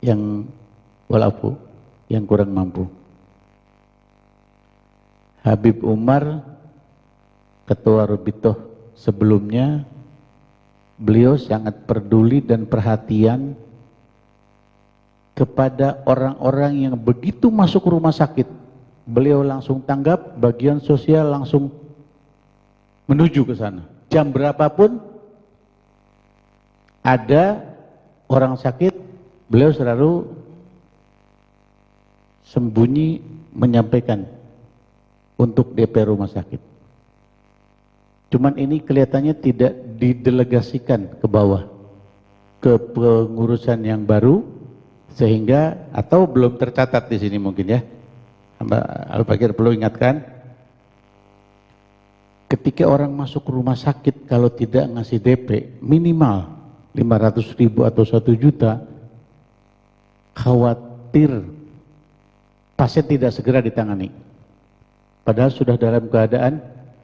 yang walafu, yang kurang mampu. Habib Umar, ketua Robitoh sebelumnya, beliau sangat peduli dan perhatian kepada orang-orang yang begitu masuk rumah sakit, beliau langsung tanggap, bagian sosial langsung menuju ke sana. Jam berapapun ada orang sakit, beliau selalu sembunyi menyampaikan untuk DP rumah sakit. Cuman ini kelihatannya tidak didelegasikan ke bawah, ke pengurusan yang baru, sehingga atau belum tercatat di sini mungkin ya. Al-Fakir perlu ingatkan, ketika orang masuk rumah sakit kalau tidak ngasih DP minimal 500.000 atau 1 juta, khawatir pasien tidak segera ditangani. Padahal sudah dalam keadaan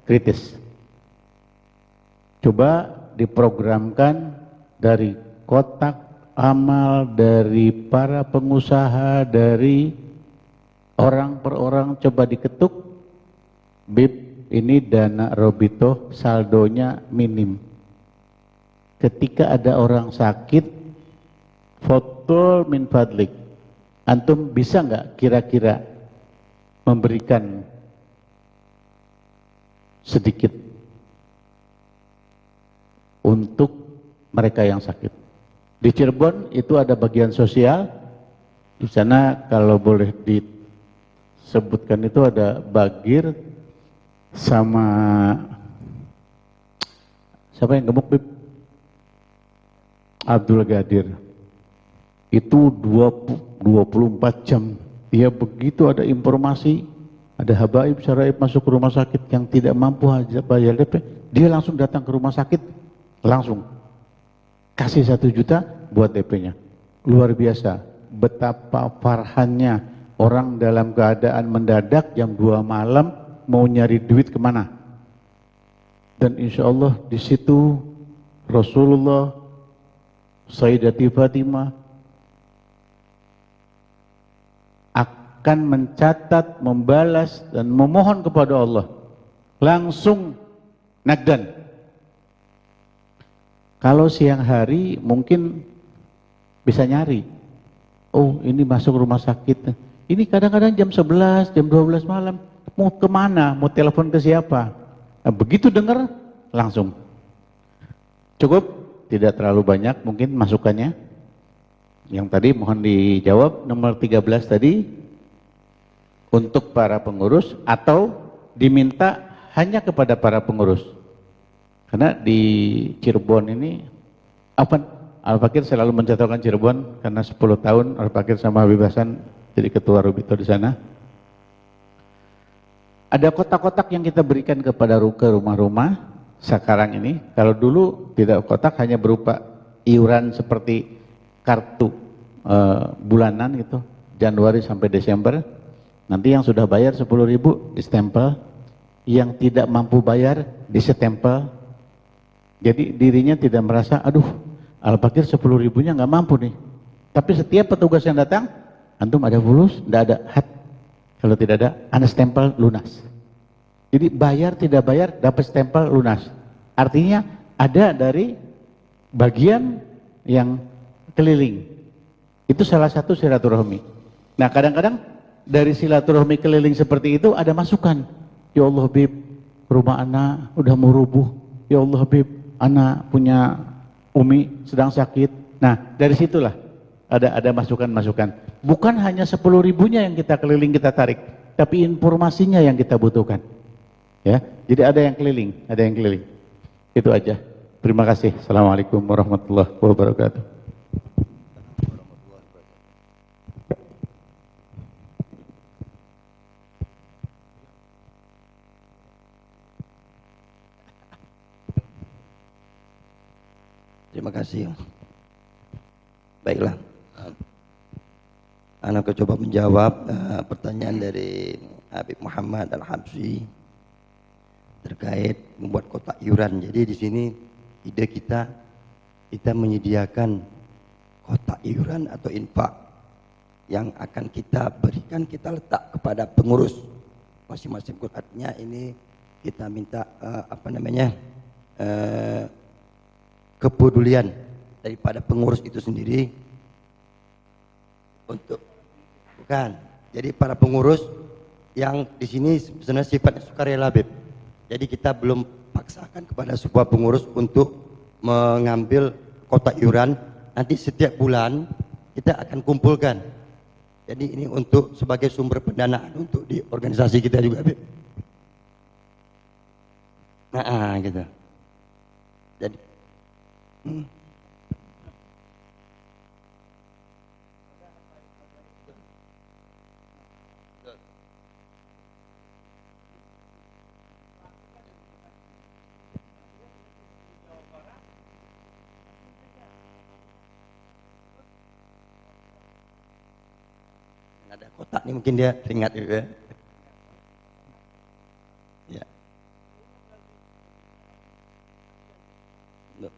kritis. Coba diprogramkan dari kotak amal, dari para pengusaha, dari orang per orang, coba diketuk, Bib, ini dana Robitoh saldonya minim. Ketika ada orang sakit, foto min fadlik, antum bisa nggak kira-kira memberikan sedikit untuk mereka yang sakit. Di Cirebon itu ada bagian sosial, di sana kalau boleh disebutkan itu ada Bagir sama siapa yang gemuk, Bib? Abdul Gadir. Itu 24 jam dia begitu ada informasi, ada habaib syaraib masuk ke rumah sakit yang tidak mampu bayar DP, dia langsung datang ke rumah sakit, langsung kasih 1 juta buat DP-nya. Luar biasa betapa farhannya orang dalam keadaan mendadak jam 2 malam mau nyari duit kemana. Dan insya Allah di situ Rasulullah, Sayyidati Fatimah akan mencatat, membalas dan memohon kepada Allah langsung nagdan. Kalau siang hari mungkin bisa nyari, oh ini masuk rumah sakit, ini kadang-kadang jam 11, jam 12 malam, mau kemana, mau telepon ke siapa. Nah, begitu dengar langsung. Cukup, tidak terlalu banyak mungkin masukannya. Yang tadi mohon dijawab, nomor 13 tadi untuk para pengurus atau diminta hanya kepada para pengurus. Karena di Cirebon ini, Al-Fakir selalu mencontohkan Cirebon karena 10 tahun Al-Fakir sama Habib Hasan jadi ketua Robito di sana. Ada kotak-kotak yang kita berikan kepada ke rumah-rumah sekarang ini. Kalau dulu tidak kotak, hanya berupa iuran seperti kartu bulanan gitu, Januari sampai Desember. Nanti yang sudah bayar 10.000 distempel, yang tidak mampu bayar disestempel. Jadi dirinya tidak merasa, aduh Al-Fakir 10.000-nya nggak mampu nih. Tapi setiap petugas yang datang, antum ada fulus, tidak ada hat. Kalau tidak ada, anda stempel lunas. Jadi bayar tidak bayar dapat stempel lunas. Artinya ada dari bagian yang keliling. Itu salah satu silaturahmi. Nah kadang-kadang dari silaturahmi keliling seperti itu ada masukan. Ya Allah Bib, rumah anak udah mau rubuh. Ya Allah Bib, anak punya umi sedang sakit. Nah dari situlah ada masukan-masukan. Bukan hanya 10.000-nya yang kita keliling kita tarik, tapi informasinya yang kita butuhkan. Ya, jadi ada yang keliling. Itu aja. Terima kasih. Assalamualaikum warahmatullahi wabarakatuh. Terima kasih. Baiklah. Anak coba menjawab pertanyaan dari Habib Muhammad Al-Habsyi terkait membuat kotak iuran. Jadi di sini ide kita menyediakan kotak iuran atau infak yang akan kita berikan, kita letak kepada pengurus masing-masing. Artinya ini kita minta kepedulian daripada pengurus itu sendiri untuk jadi para pengurus yang di sini sebenarnya sifatnya sukarela, Beb. Jadi kita belum paksakan kepada sebuah pengurus untuk mengambil kotak iuran. Nanti setiap bulan kita akan kumpulkan. Jadi ini untuk sebagai sumber pendanaan untuk di organisasi kita juga, Beb. Nah, gitu. Jadi ada kotak nih, mungkin dia ingat juga. Ya. Ya.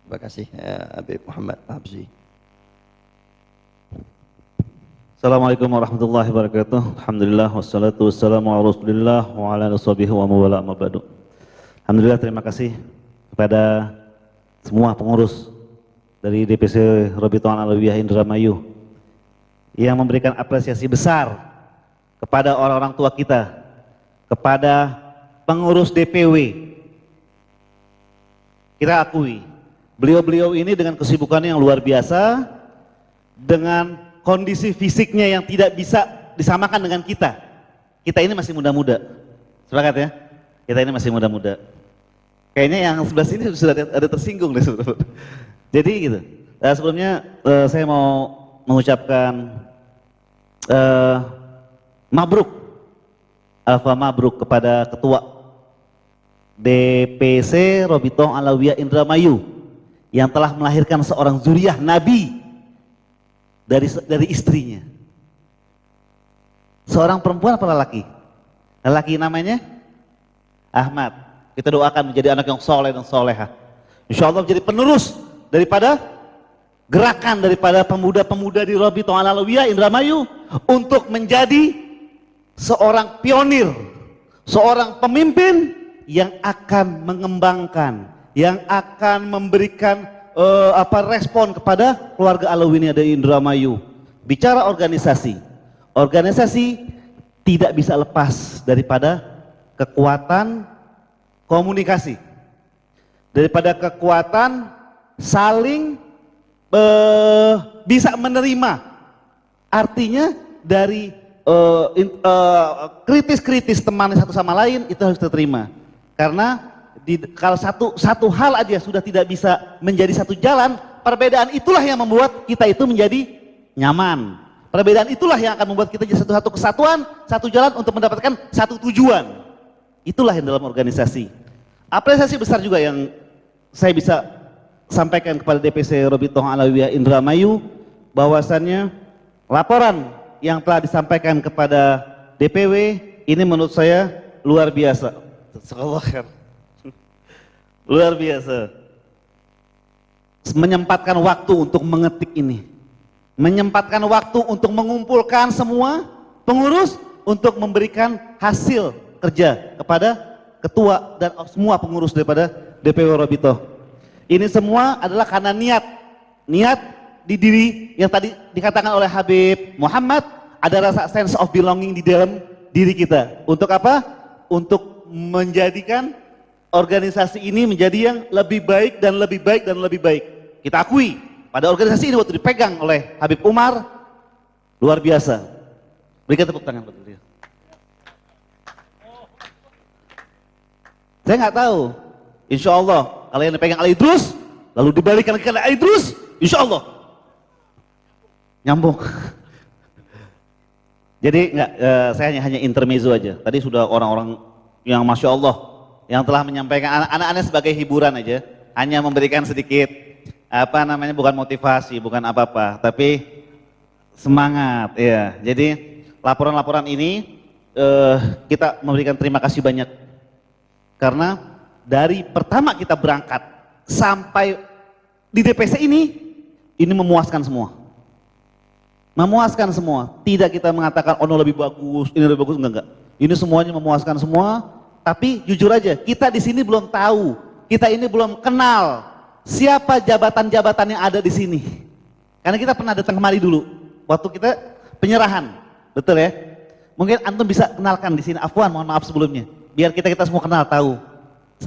Terima kasih Habib Muhammad Habsyi. Assalamualaikum warahmatullahi wabarakatuh. Alhamdulillah wassalatu wassalamu ala Rasulillah wa ala alihi wa mawala amma ba'du. Alhamdulillah, terima kasih kepada semua pengurus dari DPC Robito Alawiyah Indramayu yang memberikan apresiasi besar kepada orang-orang tua kita, kepada pengurus DPW. Kita akui beliau-beliau ini dengan kesibukannya yang luar biasa, dengan kondisi fisiknya yang tidak bisa disamakan dengan kita. Kita ini masih muda-muda, sepakat ya? Kita ini masih muda-muda. Kayaknya yang sebelah sini sudah ada tersinggung deh sebetulnya. Jadi gitu. Sebelumnya saya mau mengucapkan mabruk, alfa mabruk kepada ketua DPC Robito Alawiyah Indramayu yang telah melahirkan seorang zuriyah Nabi dari istrinya. Seorang perempuan apa lelaki? Lelaki namanya Ahmad. Kita doakan menjadi anak yang soleh dan soleha. Insya Allah menjadi penerus daripada gerakan daripada pemuda-pemuda di Robito Alawiyah Indramayu untuk menjadi seorang pionir, seorang pemimpin yang akan mengembangkan, yang akan memberikan respon kepada keluarga Alawiyah dari Indramayu. Bicara organisasi, organisasi tidak bisa lepas daripada kekuatan komunikasi, daripada kekuatan saling bisa menerima. Artinya dari kritis-kritis teman satu sama lain itu harus diterima. Karena kalau satu hal aja sudah tidak bisa menjadi satu jalan, perbedaan itulah yang membuat kita itu menjadi nyaman. Perbedaan itulah yang akan membuat kita jadi satu kesatuan, satu jalan untuk mendapatkan satu tujuan. Itulah yang dalam organisasi. Apresiasi besar juga yang saya bisa sampaikan kepada DPC Robitoh Alawiyah Indramayu, bahwasannya laporan yang telah disampaikan kepada DPW ini menurut saya luar biasa. Luar biasa. Menyempatkan waktu untuk mengetik ini, menyempatkan waktu untuk mengumpulkan semua pengurus untuk memberikan hasil kerja kepada ketua dan semua pengurus daripada DPW Robitoh. Ini semua adalah karena niat di diri yang tadi dikatakan oleh Habib Muhammad, ada rasa sense of belonging di dalam diri kita. Untuk apa? Untuk menjadikan organisasi ini menjadi yang lebih baik dan lebih baik dan lebih baik. Kita akui pada organisasi ini waktu dipegang oleh Habib Umar luar biasa. Berikan tepuk tangan buat dia. Saya nggak tahu, insya Allah kalau yang dipegang oleh Idrus lalu dibalikan lagi oleh Idrus, insya Allah nyambung. Jadi nggak, saya hanya intermezzo aja. Tadi sudah orang-orang yang masya Allah yang telah menyampaikan, anak-anak sebagai hiburan aja, hanya memberikan sedikit bukan motivasi, bukan apa-apa, tapi semangat ya. Jadi laporan-laporan ini kita memberikan terima kasih banyak, karena dari pertama kita berangkat sampai di DPC ini memuaskan semua. Memuaskan semua, tidak kita mengatakan ono lebih bagus, ini lebih bagus, enggak. Ini semuanya memuaskan semua, tapi jujur aja, kita di sini belum tahu, kita ini belum kenal siapa jabatan-jabatan yang ada di sini. Karena kita pernah datang kemari dulu, waktu kita penyerahan, betul ya? Mungkin antum bisa kenalkan di sini, afwan, mohon maaf sebelumnya, biar kita semua kenal, tahu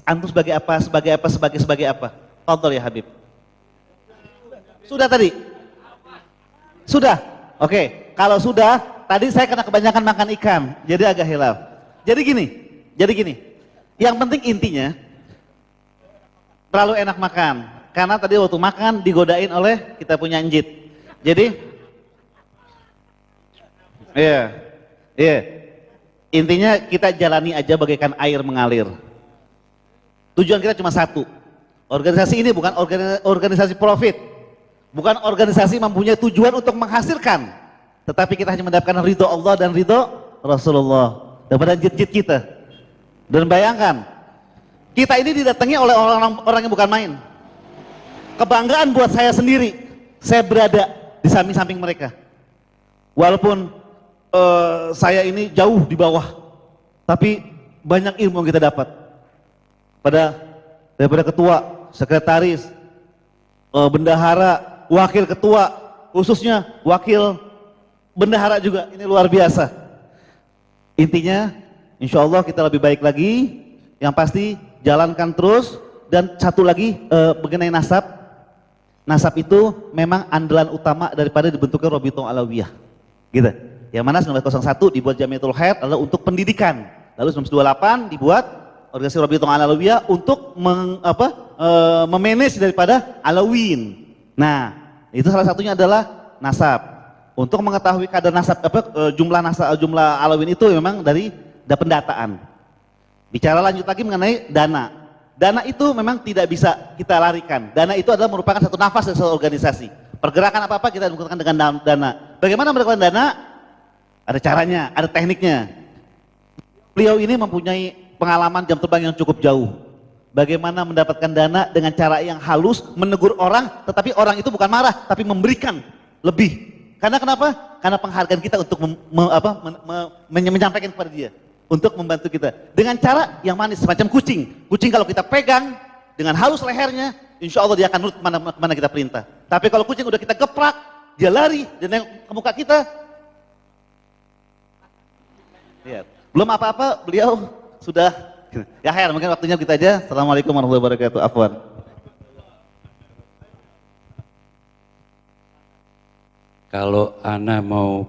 antum sebagai apa, sebagai apa. Fadhol ya Habib. Sudah tadi? Sudah? Oke, kalau sudah, tadi saya kena kebanyakan makan ikan, jadi agak hilaf. Jadi gini, yang penting intinya terlalu enak makan, karena tadi waktu makan digodain oleh kita punya Njit. Jadi, intinya kita jalani aja bagaikan air mengalir. Tujuan kita cuma satu, organisasi ini bukan organisasi profit, bukan organisasi mempunyai tujuan untuk menghasilkan, tetapi kita hanya mendapatkan ridho Allah dan ridho Rasulullah daripada jit-jit kita. Dan bayangkan, kita ini didatangi oleh orang yang bukan main. Kebanggaan buat saya sendiri, saya berada di samping-samping mereka. Walaupun saya ini jauh di bawah, tapi banyak ilmu yang kita dapat daripada ketua, sekretaris, bendahara, wakil ketua, khususnya wakil bendahara juga, ini luar biasa. Intinya insya Allah kita lebih baik lagi, yang pasti jalankan terus. Dan satu lagi mengenai nasab itu memang andalan utama daripada dibentuknya Robitoh Alawiyah gitu. Yang mana 1901 dibuat Jamiatul Khair adalah untuk pendidikan, lalu 1928 dibuat organisasi Robitoh Alawiyah untuk memanage daripada Alawin. Nah, itu salah satunya adalah nasab. Untuk mengetahui kadar nasab, jumlah Alawin itu memang dari pendataan. Bicara lanjut lagi mengenai dana. Dana itu memang tidak bisa kita larikan. Dana itu adalah merupakan satu nafas dari suatu organisasi. Pergerakan apa-apa kita lakukan dengan dana. Bagaimana melakukan dana? Ada caranya, ada tekniknya. Beliau ini mempunyai pengalaman jam terbang yang cukup jauh. Bagaimana mendapatkan dana dengan cara yang halus, menegur orang, tetapi orang itu bukan marah, tapi memberikan lebih Karena kenapa? Karena penghargaan kita untuk menyampaikan kepada dia, untuk membantu kita dengan cara yang manis, semacam kucing. Kucing kalau kita pegang dengan halus lehernya, insya Allah dia akan nurut kemana kita perintah. Tapi kalau kucing udah kita geprak, dia lari dan nengok ke muka kita. Lihat, belum apa-apa beliau sudah. Ya Her, mungkin waktunya kita aja. Assalamualaikum warahmatullahi wabarakatuh. Afwan. Kalau Ana mau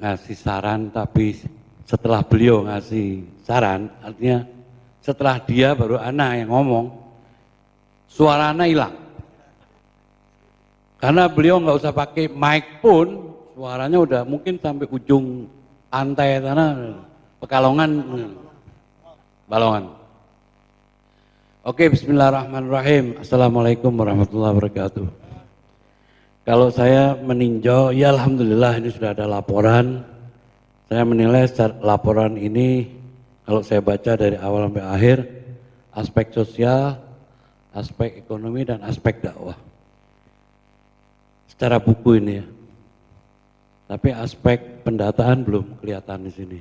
ngasih saran tapi setelah beliau ngasih saran, artinya setelah dia baru Ana yang ngomong, suara Ana hilang. Karena beliau nggak usah pakai mic pun, suaranya udah mungkin sampai ujung pantai sana, Pekalongan, Balongan. Oke, bismillahirrahmanirrahim. Assalamualaikum warahmatullahi wabarakatuh. Kalau saya meninjau, ya alhamdulillah ini sudah ada laporan. Saya menilai laporan ini, kalau saya baca dari awal sampai akhir, aspek sosial, aspek ekonomi, dan aspek dakwah. Secara buku ini ya. Tapi aspek pendataan belum kelihatan di sini.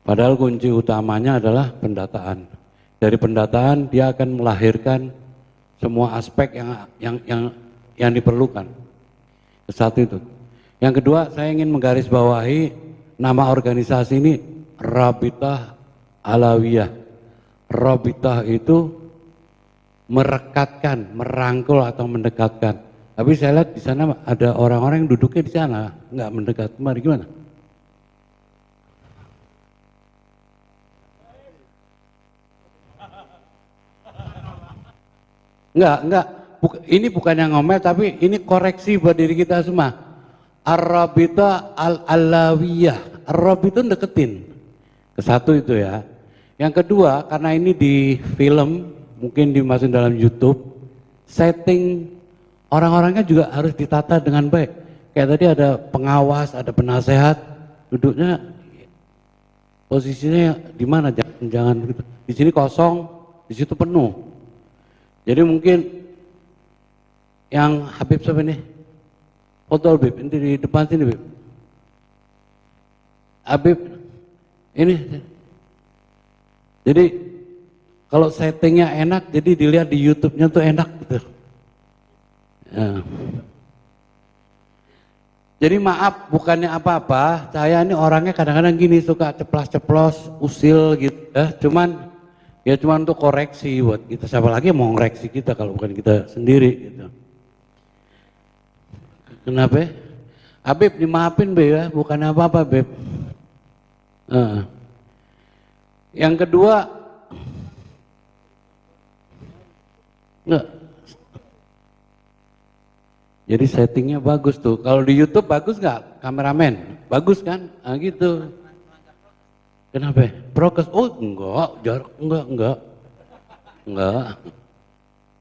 Padahal kunci utamanya adalah pendataan. Dari pendataan dia akan melahirkan semua aspek yang diperlukan. Satu itu. Yang kedua, saya ingin menggarisbawahi nama organisasi ini Rabitah Alawiyah. Rabitah itu merekatkan, merangkul atau mendekatkan. Tapi saya lihat di sana ada orang-orang yang duduknya di sana, nggak mendekat. Mari gimana? Enggak. Ini bukan yang ngomel, tapi ini koreksi buat diri kita semua. Ar-Rabita Al-Alawiyah. Ar-Rabita deketin. Ke satu itu ya. Yang kedua, karena ini di film, mungkin dimasukin dalam YouTube, setting orang-orangnya juga harus ditata dengan baik. Kayak tadi ada pengawas, ada penasehat, duduknya posisinya di mana? Jangan begitu. Di sini kosong, di situ penuh. Jadi mungkin yang Habib siapa nih? Foto Habib, ini di depan sini Habib. Habib, ini. Jadi kalau settingnya enak, jadi dilihat di YouTube-nya tuh enak gitu. Ya. Jadi maaf, bukannya apa-apa, saya ini orangnya kadang-kadang gini, suka ceplas-ceplos, usil gitu ya. Cuman untuk koreksi buat kita, siapa lagi yang mau ngoreksi kita kalau bukan kita sendiri gitu. Kenapa? Habib dimaafin Beb ya, bukan apa-apa Beb. Yang kedua, enggak. Jadi settingnya bagus tuh. Kalau di YouTube bagus nggak kameramen? Bagus kan? Nah, gitu. Kenapa? Prokes? Oh enggak, jarak enggak.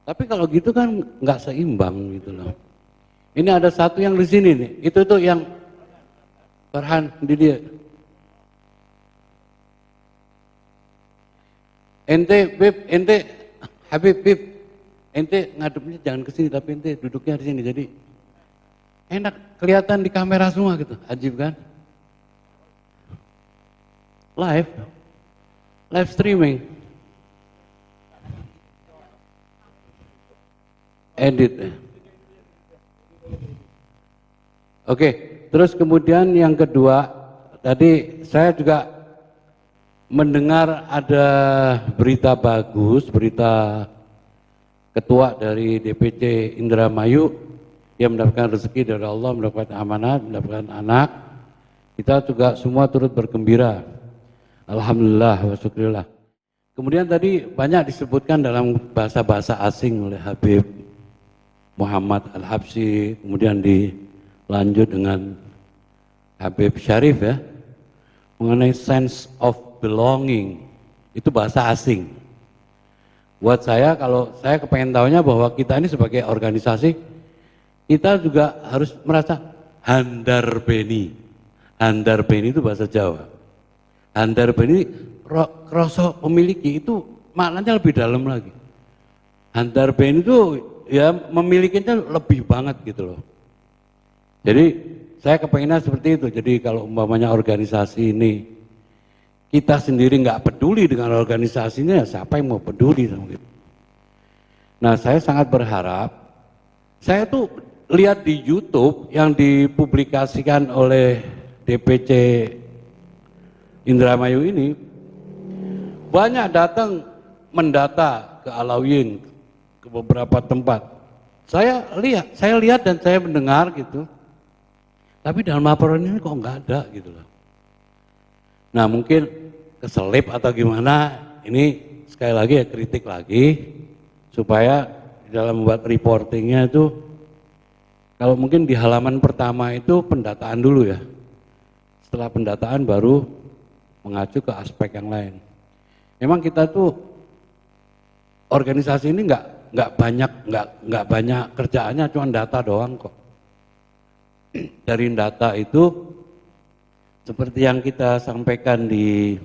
Tapi kalau gitu kan nggak seimbang gitu loh. Ini ada satu yang di sini nih. Itu tuh yang Farhan di dia. Ente Beb, ente Habib Beb, ente ngadepnya jangan ke sini tapi ente duduknya di sini. Jadi enak kelihatan di kamera semua gitu. Ajib kan? Live streaming. Edit. Oke, terus kemudian yang kedua, tadi saya juga mendengar ada berita bagus, berita ketua dari DPC Indramayu, dia mendapatkan rezeki dari Allah, mendapatkan amanat, mendapatkan anak. Kita juga semua turut bergembira. Alhamdulillah wa syukurillah. Kemudian tadi banyak disebutkan dalam bahasa-bahasa asing oleh Habib Muhammad Al-Habsyi, kemudian dilanjut dengan Habib Syarif ya, mengenai sense of belonging. Itu bahasa asing. Buat saya, kalau saya kepengen tahunya bahwa kita ini sebagai organisasi, kita juga harus merasa handar beni. Handar beni itu bahasa Jawa. Handar beni, kroso memiliki, itu maknanya lebih dalam lagi. Handar beni itu ya memilikinya lebih banget gitu loh. Jadi saya kepengennya seperti itu. Jadi kalau umpamanya organisasi ini kita sendiri nggak peduli dengan organisasinya, siapa yang mau peduli sama kita? Nah, saya sangat berharap, saya tuh lihat di YouTube yang dipublikasikan oleh DPC Indramayu ini, banyak datang mendata ke Alawiyin, ke beberapa tempat. Saya lihat dan saya mendengar gitu. Tapi dalam laporan ini kok nggak ada gitu loh. Nah, mungkin keselip atau gimana, ini sekali lagi ya kritik lagi, supaya dalam membuat reportingnya itu, kalau mungkin di halaman pertama itu pendataan dulu ya. Setelah pendataan baru mengacu ke aspek yang lain. Memang kita tuh organisasi ini nggak banyak kerjaannya, cuma data doang kok. Dari data itu seperti yang kita sampaikan di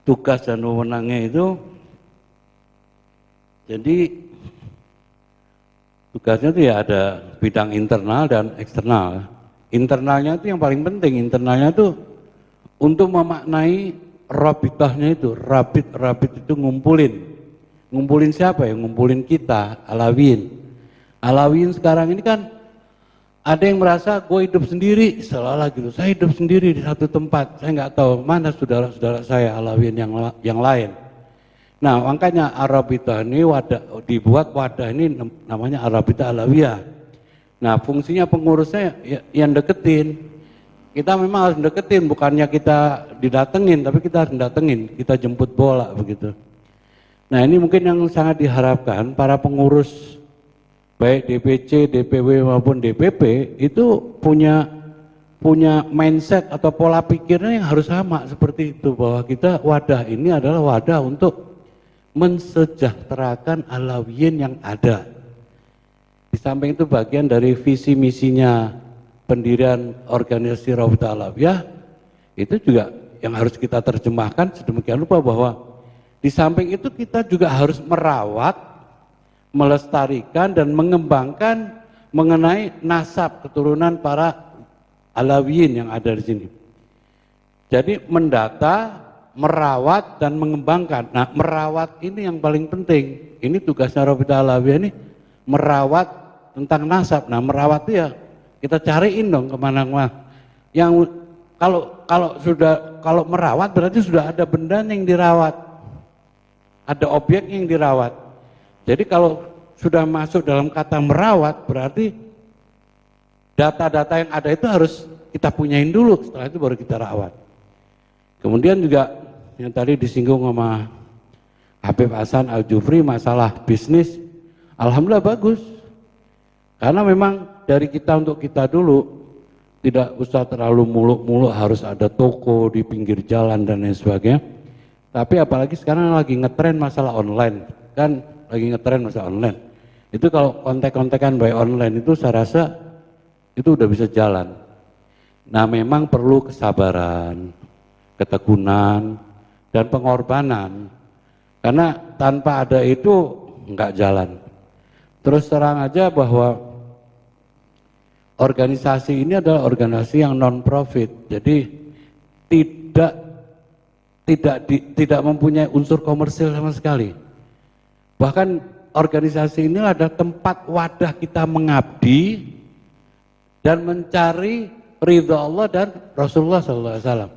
tugas dan wewenangnya itu, jadi tugasnya itu ya ada bidang internal dan eksternal. Internalnya itu yang paling penting, internalnya itu untuk memaknai rabitahnya itu, rabit itu ngumpulin siapa ya? Ngumpulin kita, Alawiyin. Alawiyin sekarang ini kan ada yang merasa gue hidup sendiri, salah gitu. Saya hidup sendiri di satu tempat, saya nggak tahu mana saudara-saudara saya Alawiyin yang lain. Nah, makanya Arabita ini dibuat wadah ini namanya Arabita Alawiyah. Nah, fungsinya pengurusnya yang deketin. Kita memang harus deketin, bukannya kita didatengin, tapi kita harus datengin, kita jemput bola begitu. Nah, ini mungkin yang sangat diharapkan para pengurus baik DPC, DPW maupun DPP itu punya mindset atau pola pikirnya yang harus sama seperti itu, bahwa kita wadah ini adalah wadah untuk mensejahterakan Alawiyin yang ada. Di samping itu bagian dari visi misinya pendirian organisasi Rabita Alawiyah, itu juga yang harus kita terjemahkan sedemikian rupa bahwa di samping itu kita juga harus merawat, melestarikan dan mengembangkan mengenai nasab keturunan para Alawiyin yang ada di sini. Jadi mendata, merawat dan mengembangkan. Nah, merawat ini yang paling penting. Ini tugasnya Rabita Alawiyah ini, merawat tentang nasab. Nah, merawat itu ya kita cariin dong kemana-mana. Yang kalau merawat berarti sudah ada benda yang dirawat, ada objek yang dirawat. Jadi kalau sudah masuk dalam kata merawat, berarti data-data yang ada itu harus kita punyain dulu, setelah itu baru kita rawat. Kemudian juga yang tadi disinggung sama Habib Hasan Al-Jufri masalah bisnis, alhamdulillah bagus. Karena memang dari kita untuk kita dulu, tidak usah terlalu muluk-muluk harus ada toko di pinggir jalan dan lain sebagainya. Tapi apalagi sekarang lagi ngetren masalah online, kan lagi ngetren masalah online. Itu kalau kontek-kontekan by online itu saya rasa itu udah bisa jalan. Nah, memang perlu kesabaran, ketekunan, dan pengorbanan. Karena tanpa ada itu nggak jalan. Terus terang aja bahwa organisasi ini adalah organisasi yang non-profit. Jadi tidak mempunyai unsur komersil sama sekali. Bahkan organisasi ini adalah tempat wadah kita mengabdi dan mencari ridha Allah dan Rasulullah SAW.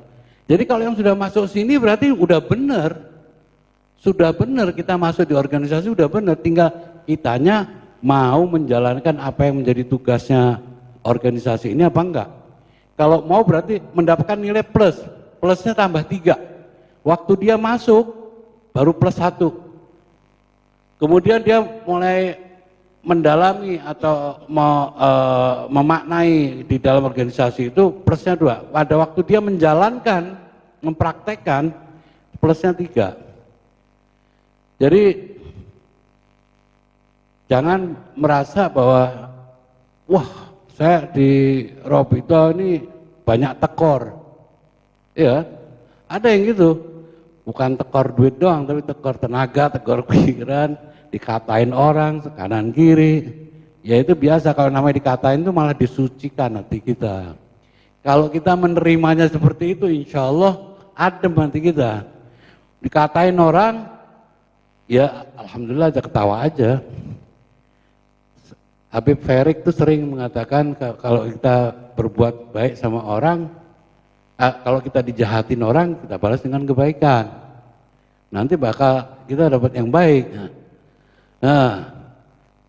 Jadi kalau yang sudah masuk sini berarti udah benar, kita masuk di organisasi udah benar. Tinggal kitanya mau menjalankan apa yang menjadi tugasnya organisasi ini apa enggak. Kalau mau berarti mendapatkan nilai plus, plusnya tambah 3. Waktu dia masuk baru plus 1. Kemudian dia mulai mendalami atau memaknai di dalam organisasi itu plusnya 2. Pada waktu dia menjalankan, mempraktekkan, plusnya 3. Jadi jangan merasa bahwa wah, saya di Rabita ini banyak tekor. Ya, ada yang gitu. Bukan tekor duit doang, tapi tekor tenaga, tekor pikiran, dikatain orang kanan kiri. Ya itu biasa, kalau namanya dikatain itu malah disucikan hati kita. Kalau kita menerimanya seperti itu, insya Allah adem hati kita. Dikatain orang, ya alhamdulillah aja, ketawa aja. Habib Farik tuh sering mengatakan kalau kita berbuat baik sama orang, kalau kita dijahatin orang, kita balas dengan kebaikan. Nanti bakal kita dapat yang baik. Nah,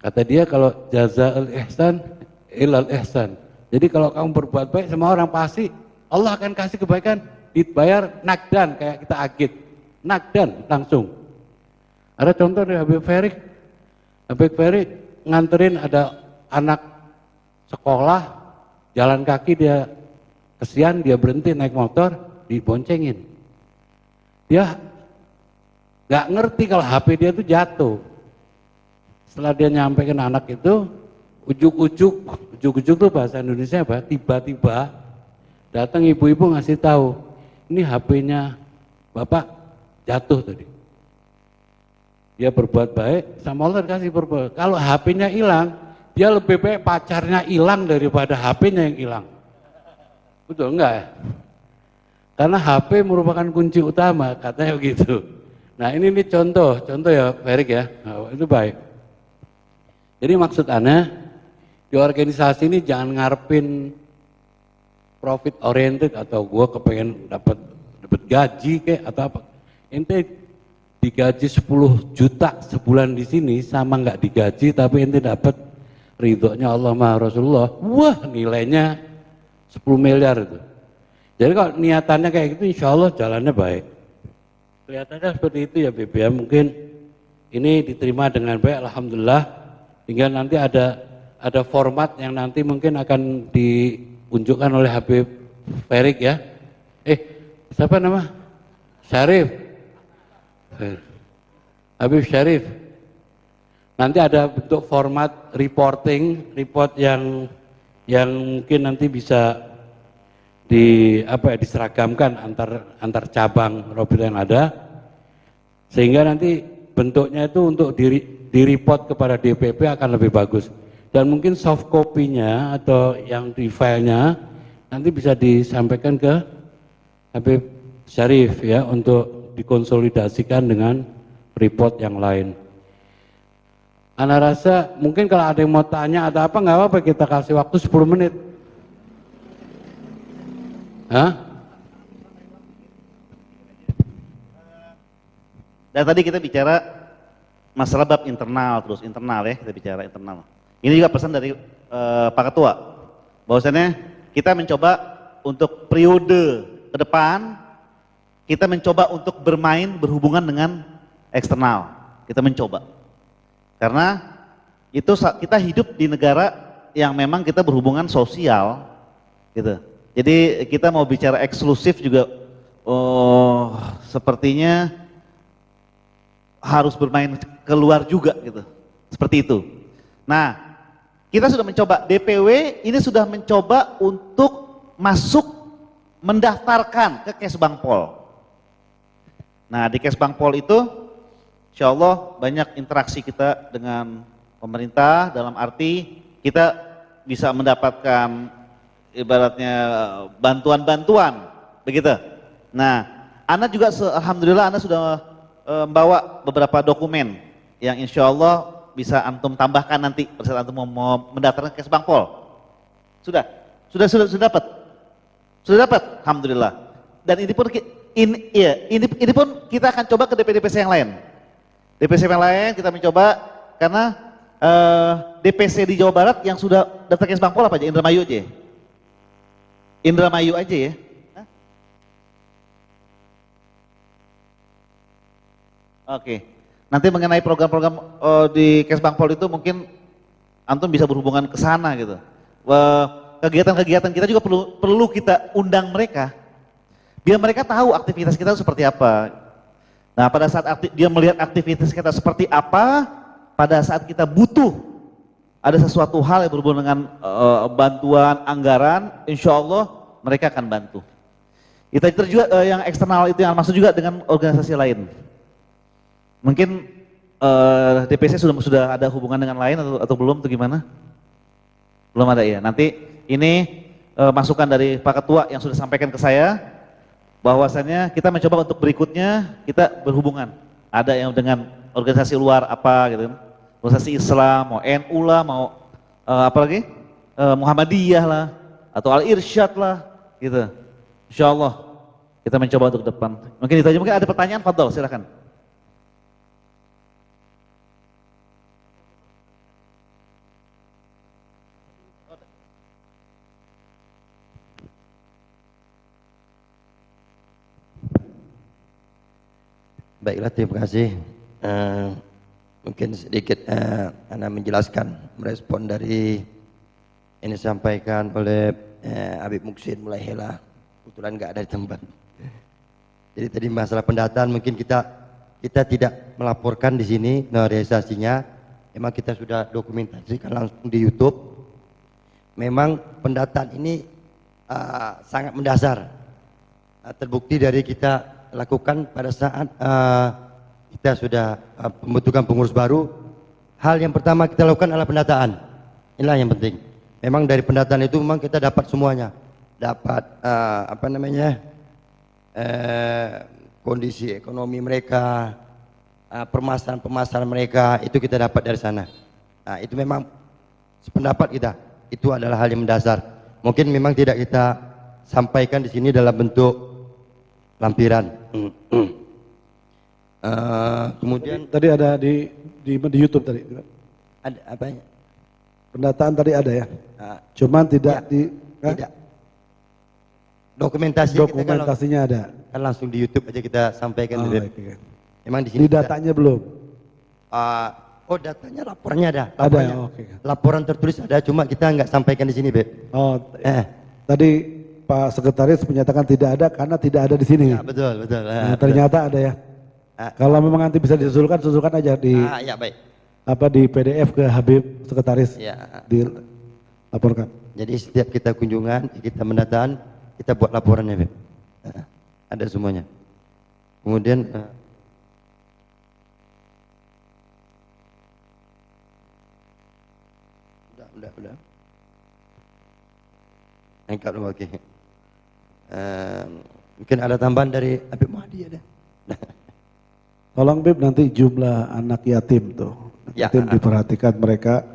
kata dia kalau jazaa'ul ihsan ilal ihsan. Jadi kalau kamu berbuat baik sama orang, pasti Allah akan kasih kebaikan, dibayar nakdan, kayak kita agit. Nakdan langsung. Ada contoh dari Habib Farik. Habib Farik nganterin ada anak sekolah jalan kaki, dia kesian, dia berhenti naik motor, diboncengin. Dia nggak ngerti kalau HP dia tuh jatuh. Setelah dia nyampaikan anak itu, ujuk-ujuk tuh bahasa Indonesia apa? Tiba-tiba datang ibu-ibu ngasih tahu, ini HP-nya bapak jatuh tadi. Dia berbuat baik, sama Allah dikasih berbuat. Kalau HP-nya hilang, dia lebih baik pacarnya hilang daripada HP-nya yang hilang. Betul enggak ya? Karena HP merupakan kunci utama, katanya begitu. Nah ini contoh ya Ferik ya, nah, itu baik. Jadi maksud Ana, di organisasi ini jangan ngarepin profit oriented atau gua kepengen dapat gaji kayak atau apa. Ente digaji 10 juta sebulan di sini sama nggak digaji tapi ente dapat ridhonya Allah sama Rasulullah. Wah, nilainya 10 miliar itu. Jadi kalau niatannya kayak gitu, insya Allah jalannya baik. Kelihatannya seperti itu ya Beb ya. Mungkin ini diterima dengan baik, alhamdulillah. Tinggal nanti ada format yang nanti mungkin akan diunjukkan oleh Habib Ferik ya. Siapa nama? Syarif. Habib Syarif. Nanti ada bentuk format report yang mungkin nanti bisa diseragamkan antar cabang Robir yang ada, sehingga nanti bentuknya itu untuk di-report kepada DPP akan lebih bagus, dan mungkin soft copy-nya atau yang di filenya nanti bisa disampaikan ke Habib Syarif ya untuk dikonsolidasikan dengan report yang lain. Ana rasa mungkin kalau ada yang mau tanya atau apa, nggak apa-apa, kita kasih waktu 10 menit. Hah? Dan tadi kita bicara masalah bab internal, terus internal ya, kita bicara internal. Ini juga pesan dari Pak Ketua, bahwasannya kita mencoba untuk periode ke depan, kita mencoba untuk berhubungan dengan eksternal, kita mencoba. Karena itu kita hidup di negara yang memang kita berhubungan sosial, gitu. Jadi kita mau bicara eksklusif juga, sepertinya harus bermain keluar juga gitu, seperti itu. Nah, kita sudah mencoba, DPW ini sudah mencoba untuk masuk mendaftarkan ke Kesbangpol. Nah di Kesbangpol itu insya Allah banyak interaksi kita dengan pemerintah, dalam arti kita bisa mendapatkan ibaratnya bantuan-bantuan begitu. Nah, Ana juga alhamdulillah Ana sudah membawa beberapa dokumen yang insya Allah bisa antum tambahkan nanti pada saat antum mau mendaftarkan ke Kesbangpol. Sudah dapat, alhamdulillah. Dan ini pun ini pun kita akan coba ke DPC yang lain. DPC yang lain kita mencoba karena DPC di Jawa Barat yang sudah daftar ke Kesbangpol apa aja? Indramayu aja. Indramayu aja ya. Oke. Nanti mengenai program-program di Kesbangpol itu mungkin antum bisa berhubungan ke sana gitu. Kegiatan-kegiatan kita juga perlu kita undang mereka, biar mereka tahu aktivitas kita seperti apa. Nah pada saat dia melihat aktivitas kita seperti apa, pada saat kita butuh ada sesuatu hal yang berhubungan dengan bantuan anggaran, insya Allah mereka akan bantu. Itu juga yang eksternal itu yang maksud juga dengan organisasi lain. Mungkin DPC sudah ada hubungan dengan lain atau belum atau gimana? Belum ada ya. Nanti ini masukan dari Pak Ketua yang sudah sampaikan ke saya bahwasannya kita mencoba untuk berikutnya kita berhubungan. Ada yang dengan organisasi luar apa gitu, organisasi Islam, mau NU lah, mau apa lagi, Muhammadiyah lah, atau Al Irsyad lah, gitu. Insya Allah kita mencoba untuk ke depan. Mungkin itu aja. Mungkin ada pertanyaan, Fadol, silakan. Baiklah, terima kasih. Mungkin sedikit Anda menjelaskan, merespon dari ini disampaikan oleh Habib Muksin Mulaihelah. Kebetulan nggak ada di tempat. Jadi tadi masalah pendataan mungkin kita tidak melaporkan di sini realisasinya. Memang kita sudah dokumentasikan langsung di YouTube. Memang pendataan ini sangat mendasar. Terbukti dari kita lakukan pada saat kita sudah pembentukan pengurus baru. Hal yang pertama kita lakukan adalah pendataan. Inilah yang penting. Memang dari pendataan itu memang kita dapat semuanya. Dapat kondisi ekonomi mereka, permasalahan mereka, itu kita dapat dari sana. Nah, itu memang sependapat kita. Itu adalah hal yang mendasar. Mungkin memang tidak kita sampaikan di sini dalam bentuk lampiran. Kemudian Tadi ada di YouTube tadi. ada apanya? Pendataan tadi ada ya. Nah, Cuman tidak ya, di tidak. Dokumentasinya ada. kan langsung di YouTube aja kita sampaikan. Oh, Beb. oke. Memang di sini Di datanya belum. datanya laporannya ada. Ada, Laporannya. oke. Laporan tertulis ada, cuma kita nggak sampaikan di sini, Beb. Oh, Eh, tadi Pak Sekretaris menyatakan tidak ada karena tidak ada di sini. ya, betul, betul. Nah, ternyata ada ya. Ah. Kalau memang nanti bisa disusulkan, susulkan aja di Ya baik. di PDF ke Habib Sekretaris. Ya. Dilaporkan. Jadi setiap kita kunjungan, kita pendataan, kita buat laporannya, Beb. Ada semuanya. Kemudian udah. Lengkap dulu, oke. Mungkin ada tambahan dari Habib Mahdi ada. Tolong Bib nanti jumlah anak yatim tuh. Ya. Yatim diperhatikan mereka.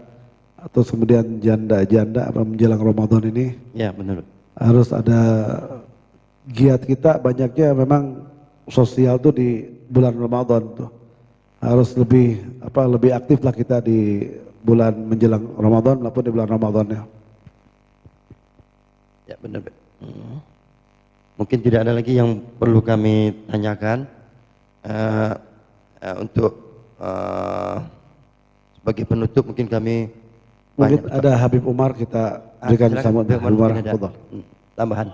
Atau kemudian janda-janda apa menjelang Ramadan ini Ya, benar. harus ada giat kita, banyaknya memang sosial tuh di bulan Ramadan tuh. Harus lebih aktif lah kita di bulan menjelang Ramadan maupun di bulan Ramadannya. Ya, benar. Mungkin tidak ada lagi yang perlu kami tanyakan. Untuk sebagai penutup mungkin kami Mungkin ada Habib Umar, kita berikan silakan, sama Habib Habib Umar. mungkin ada Fadhal. tambahan.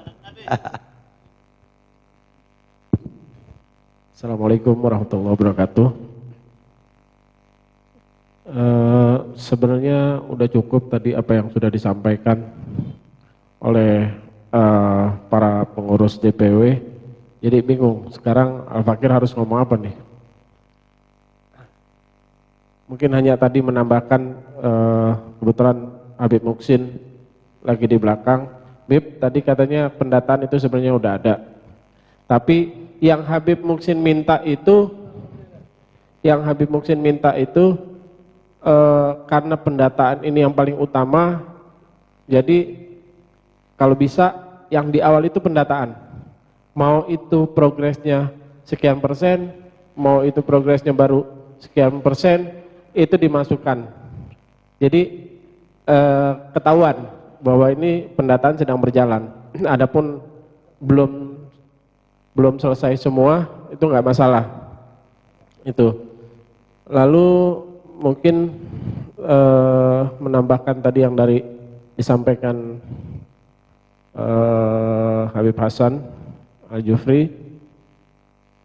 Assalamualaikum warahmatullahi wabarakatuh. Sebenarnya udah cukup tadi apa yang sudah disampaikan oleh para pengurus DPW. Jadi bingung, sekarang Al-Fakir harus ngomong apa nih? Mungkin hanya tadi menambahkan, kebetulan Habib Muksin lagi di belakang. Bib, tadi katanya pendataan itu sebenarnya udah ada. Tapi yang Habib Muksin minta itu, karena pendataan ini yang paling utama, jadi kalau bisa yang di awal itu pendataan. Mau itu progresnya sekian persen, mau itu progresnya baru sekian persen, itu dimasukkan. Jadi ketahuan bahwa ini pendataan sedang berjalan. Adapun belum selesai semua, itu nggak masalah. Itu. Lalu mungkin menambahkan tadi yang dari disampaikan Habib Hasan Al-Jufri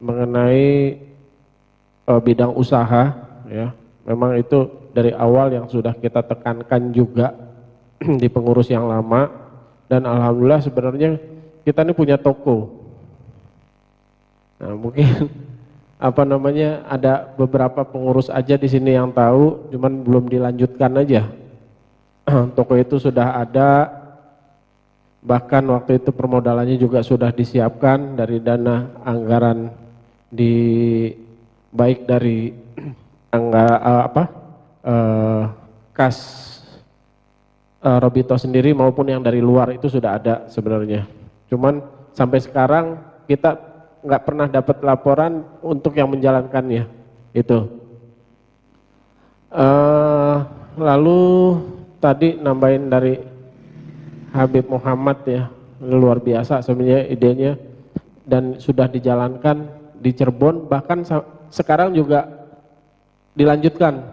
mengenai bidang usaha, ya. Memang itu dari awal yang sudah kita tekankan juga di pengurus yang lama, dan alhamdulillah sebenarnya kita ini punya toko. Nah, mungkin ada beberapa pengurus aja di sini yang tahu, cuman belum dilanjutkan aja. toko itu sudah ada, bahkan waktu itu permodalannya juga sudah disiapkan dari dana anggaran di baik dari kas Robito sendiri maupun yang dari luar itu sudah ada sebenarnya. Cuman sampai sekarang kita nggak pernah dapat laporan untuk yang menjalankannya itu. Lalu tadi nambahin dari Habib Muhammad ya, luar biasa sebenarnya idenya dan sudah dijalankan di Cirebon, bahkan sekarang juga dilanjutkan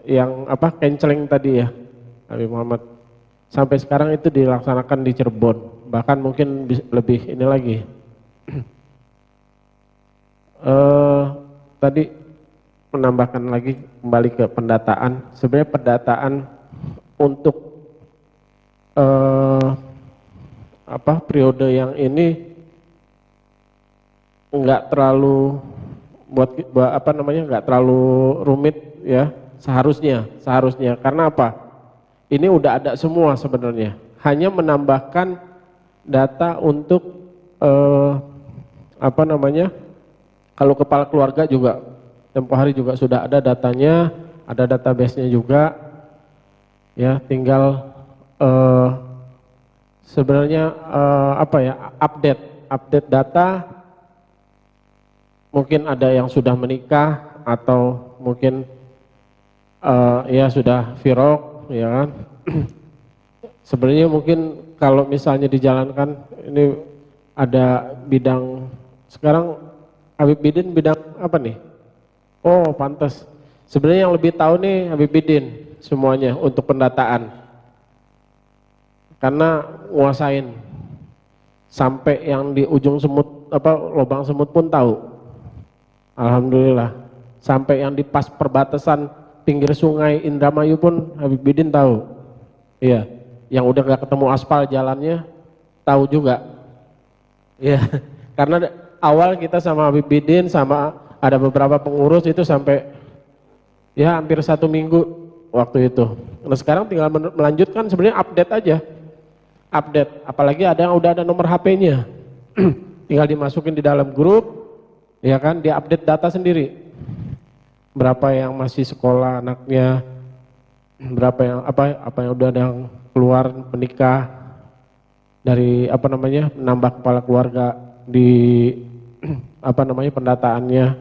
yang canceling tadi ya Habib Muhammad, sampai sekarang itu dilaksanakan di Cirebon, bahkan mungkin lebih ini lagi. Tadi menambahkan lagi kembali ke pendataan, sebenarnya pendataan untuk periode yang ini nggak terlalu nggak terlalu rumit ya, seharusnya karena apa, ini udah ada semua sebenarnya, hanya menambahkan data untuk kalau kepala keluarga juga tempo hari juga sudah ada datanya, ada database-nya juga ya, tinggal sebenarnya update data. Mungkin ada yang sudah menikah atau mungkin ya sudah firok ya kan. Sebenarnya mungkin kalau misalnya dijalankan ini ada bidang sekarang Habib Bidin bidang apa nih? Oh pantas. Sebenarnya yang lebih tahu nih Habib Bidin semuanya untuk pendataan. Karena nguasain sampai yang di ujung semut lubang semut pun tahu. Alhamdulillah, sampai yang di pas perbatasan pinggir sungai Indramayu pun Habib Bidin tahu. Iya, yang udah gak ketemu aspal jalannya tahu juga. Iya, karena awal kita sama Habib Bidin sama ada beberapa pengurus itu sampai ya hampir 1 minggu waktu itu. Nah sekarang tinggal melanjutkan sebenarnya update aja, update. Apalagi ada yang udah ada nomor HP-nya, tinggal dimasukin di dalam grup. Ya kan, dia update data sendiri. Berapa yang masih sekolah anaknya, berapa yang apa yang udah ada yang keluar menikah, dari menambah kepala keluarga di pendataannya.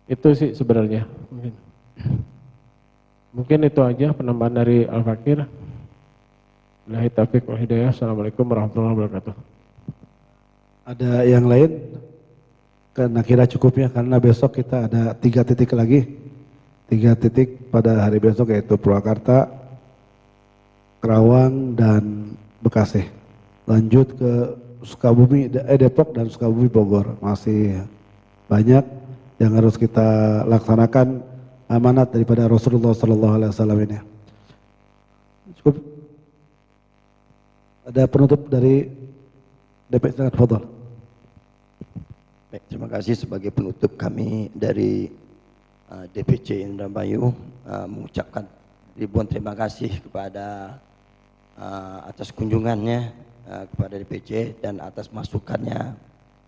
Itu sih sebenarnya. Mungkin itu aja penambahan dari Al-Fakir. Billahi taufiq wal hidayah. Assalamualaikum warahmatullahi wabarakatuh. Ada yang lain? Karena kira cukupnya, karena besok kita ada 3 titik lagi, 3 titik pada hari besok, yaitu Purwakarta, Kerawang, dan Bekasi. Lanjut ke Sukabumi, Depok dan Sukabumi Bogor. Masih banyak yang harus kita laksanakan amanat daripada Rasulullah SAW ini. Cukup. Ada penutup dari DP, silakan, fadhal. Baik, terima kasih sebagai penutup kami dari DPC Indramayu mengucapkan ribuan terima kasih kepada atas kunjungannya kepada DPC dan atas masukannya,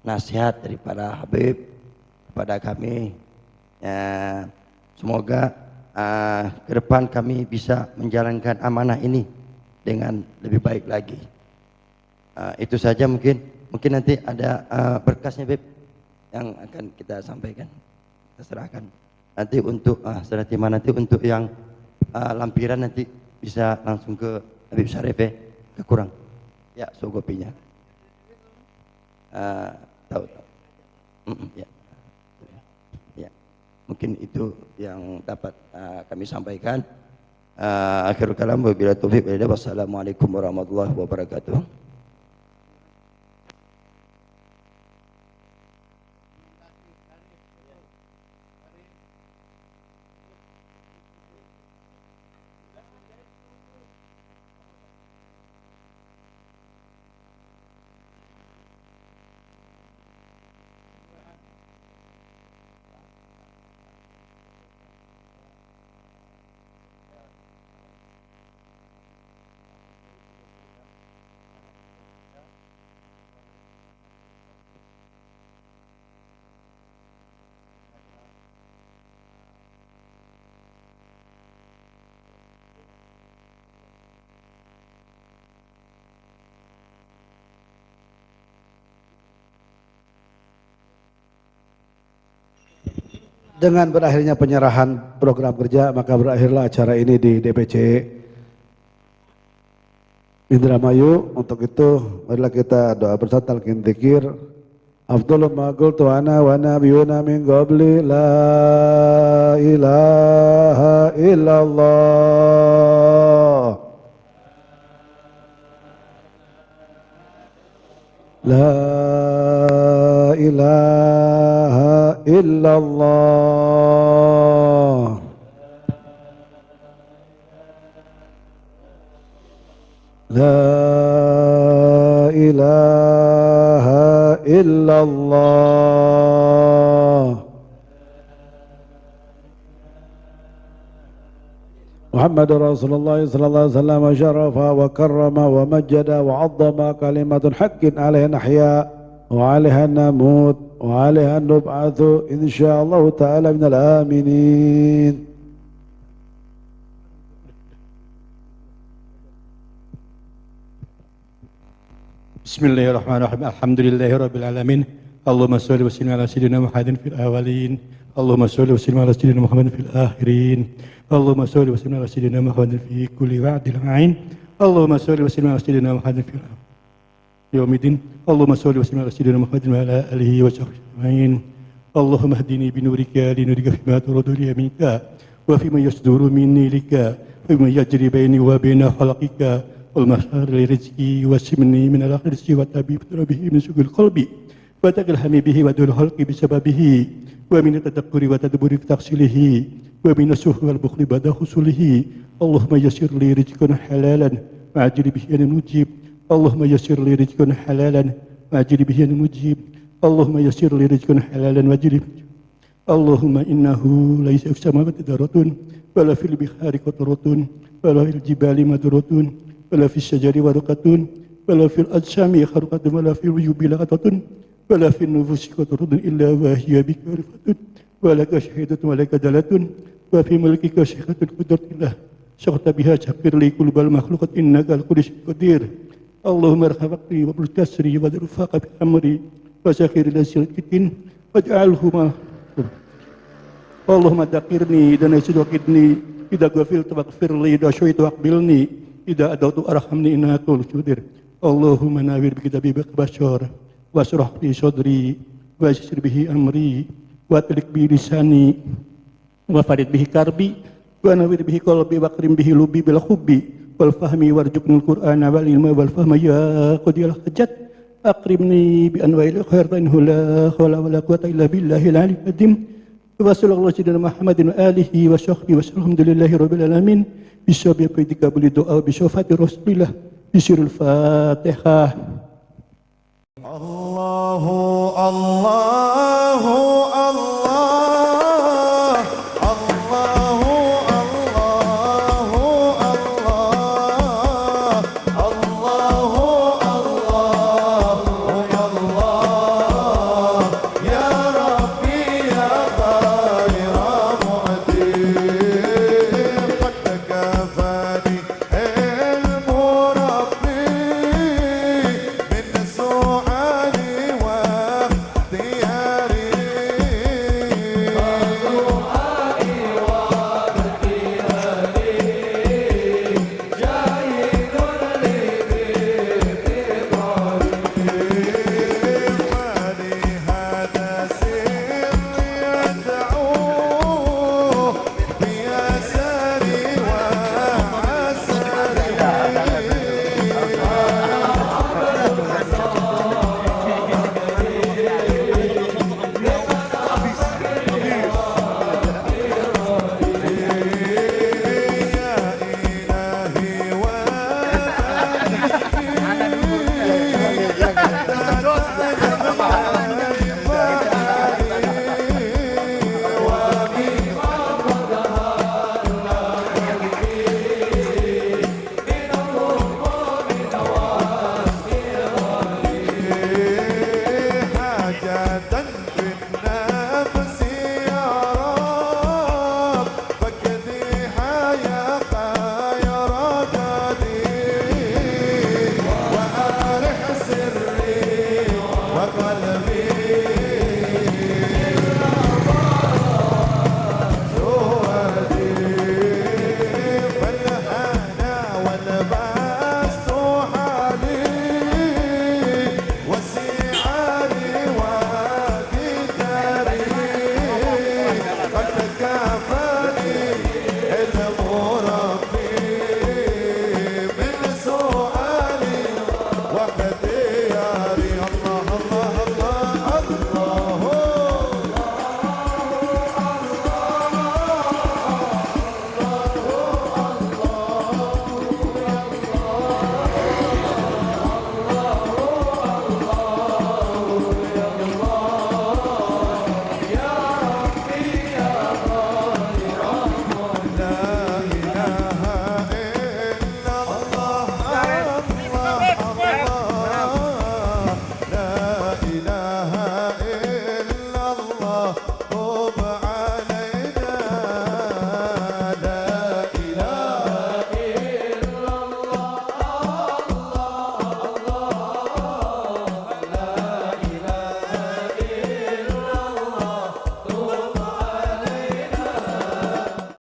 nasihat daripada Habib kepada kami. Semoga ke depan kami bisa menjalankan amanah ini dengan lebih baik lagi. Itu saja mungkin nanti ada berkasnya Beb yang akan kita sampaikan, kita serahkan nanti untuk setelah timah nanti untuk yang lampiran nanti bisa langsung ke Habib Syarif ke kurang ya, so kopinya tahu ya. Ya mungkin itu yang dapat kami sampaikan. Akhirul kalam wabillahi taufiq wal hidayah. Wassalamualaikum warahmatullahi wabarakatuh. Dengan berakhirnya penyerahan program kerja, maka berakhirlah acara ini di DPC Indramayu. Untuk itu, marilah kita doa bersama talqin dzikir. Afdhalu ma qultu ana wa nabiyuna min qabli la ilaha illallah. La ilaha illallah. La ilaha illallah. محمد رسول الله صلى الله عليه وسلم شرف وكرم ومجد وعظم كلمة حق عليها نحيا وعليها نموت وعليها نبعث إن شاء الله تعالى من الآمنين. بسم الله الرحمن الرحيم الحمد لله رب العالمين اللهم صل وسلم على سيدنا محمد في الأولين اللهم صل وسلم على سيدنا محمد في الآخرين اللهم صل وسلم على سيدنا محمد في كل وعد العين اللهم صل وسلم على سيدنا محمد في يوم الدين اللهم صل وسلم على سيدنا محمد وعلى آله وصحبه أجمعين اللهم اهدني بنورك لنورك فيما ترد لي منك وفيما يصدر مني لك وفيما يجري بيني وبين خلقك والمصدر لرزقي واسمني من الأخرس والطبيب به من سوء القلب وتقلهم به ودول الخلق بسببه ومن التدبر وتدبر في تفصيله ومن السوء والبخل بعد حصوله اللهم يسر لي رزقا حلالا وعجل به أن نجيب اللهم يسر لي رزقا حلالا وعجل به أن نجيب اللهم يسر لي رزقا حلالا وعجل اللهم إنه ليس في السماوات ذرة ولا في البحار قطرة ولا في الجبال مدرة ولا في الشجر ورقة ولا في الأجسام خرقة ولا في العيوب لغة ولا في النفوس قطرة إلا وهي بك رفة ولك شهادة ولك دلة وفي ملكك شهادة قدرة الله شغلت بها شكر لي قلوب المخلوقات إنك على كل شيء قدير اللهم ارحم فقري وبالكسر والرفاق بأمري وسخير لسلكة واجعلهما اللهم ذكرني إذا نسيت وقدني إذا غفلت واغفر لي إذا شئت واقبلني إذا أدعوت أرحمني إنك كل قدير اللهم ناور بكتابي بشر واشرح لي صدري ويسر به أمري وأطلق به لساني وفرد به كربي ونور به قلبي واكرم به لبي بالحب والفهم وارزقني القرآن والعلم والفهم يا قضي الحاجات أكرمني بأنواع الخير إنه لا حول ولا قوة إلا بالله العلي العظيم وصلى الله على سيدنا محمد وآله وصحبه وسلم الحمد لله رب العالمين بسبب قبول الدعاء بشفاعة رسول الله بسر الفاتحة. الله الله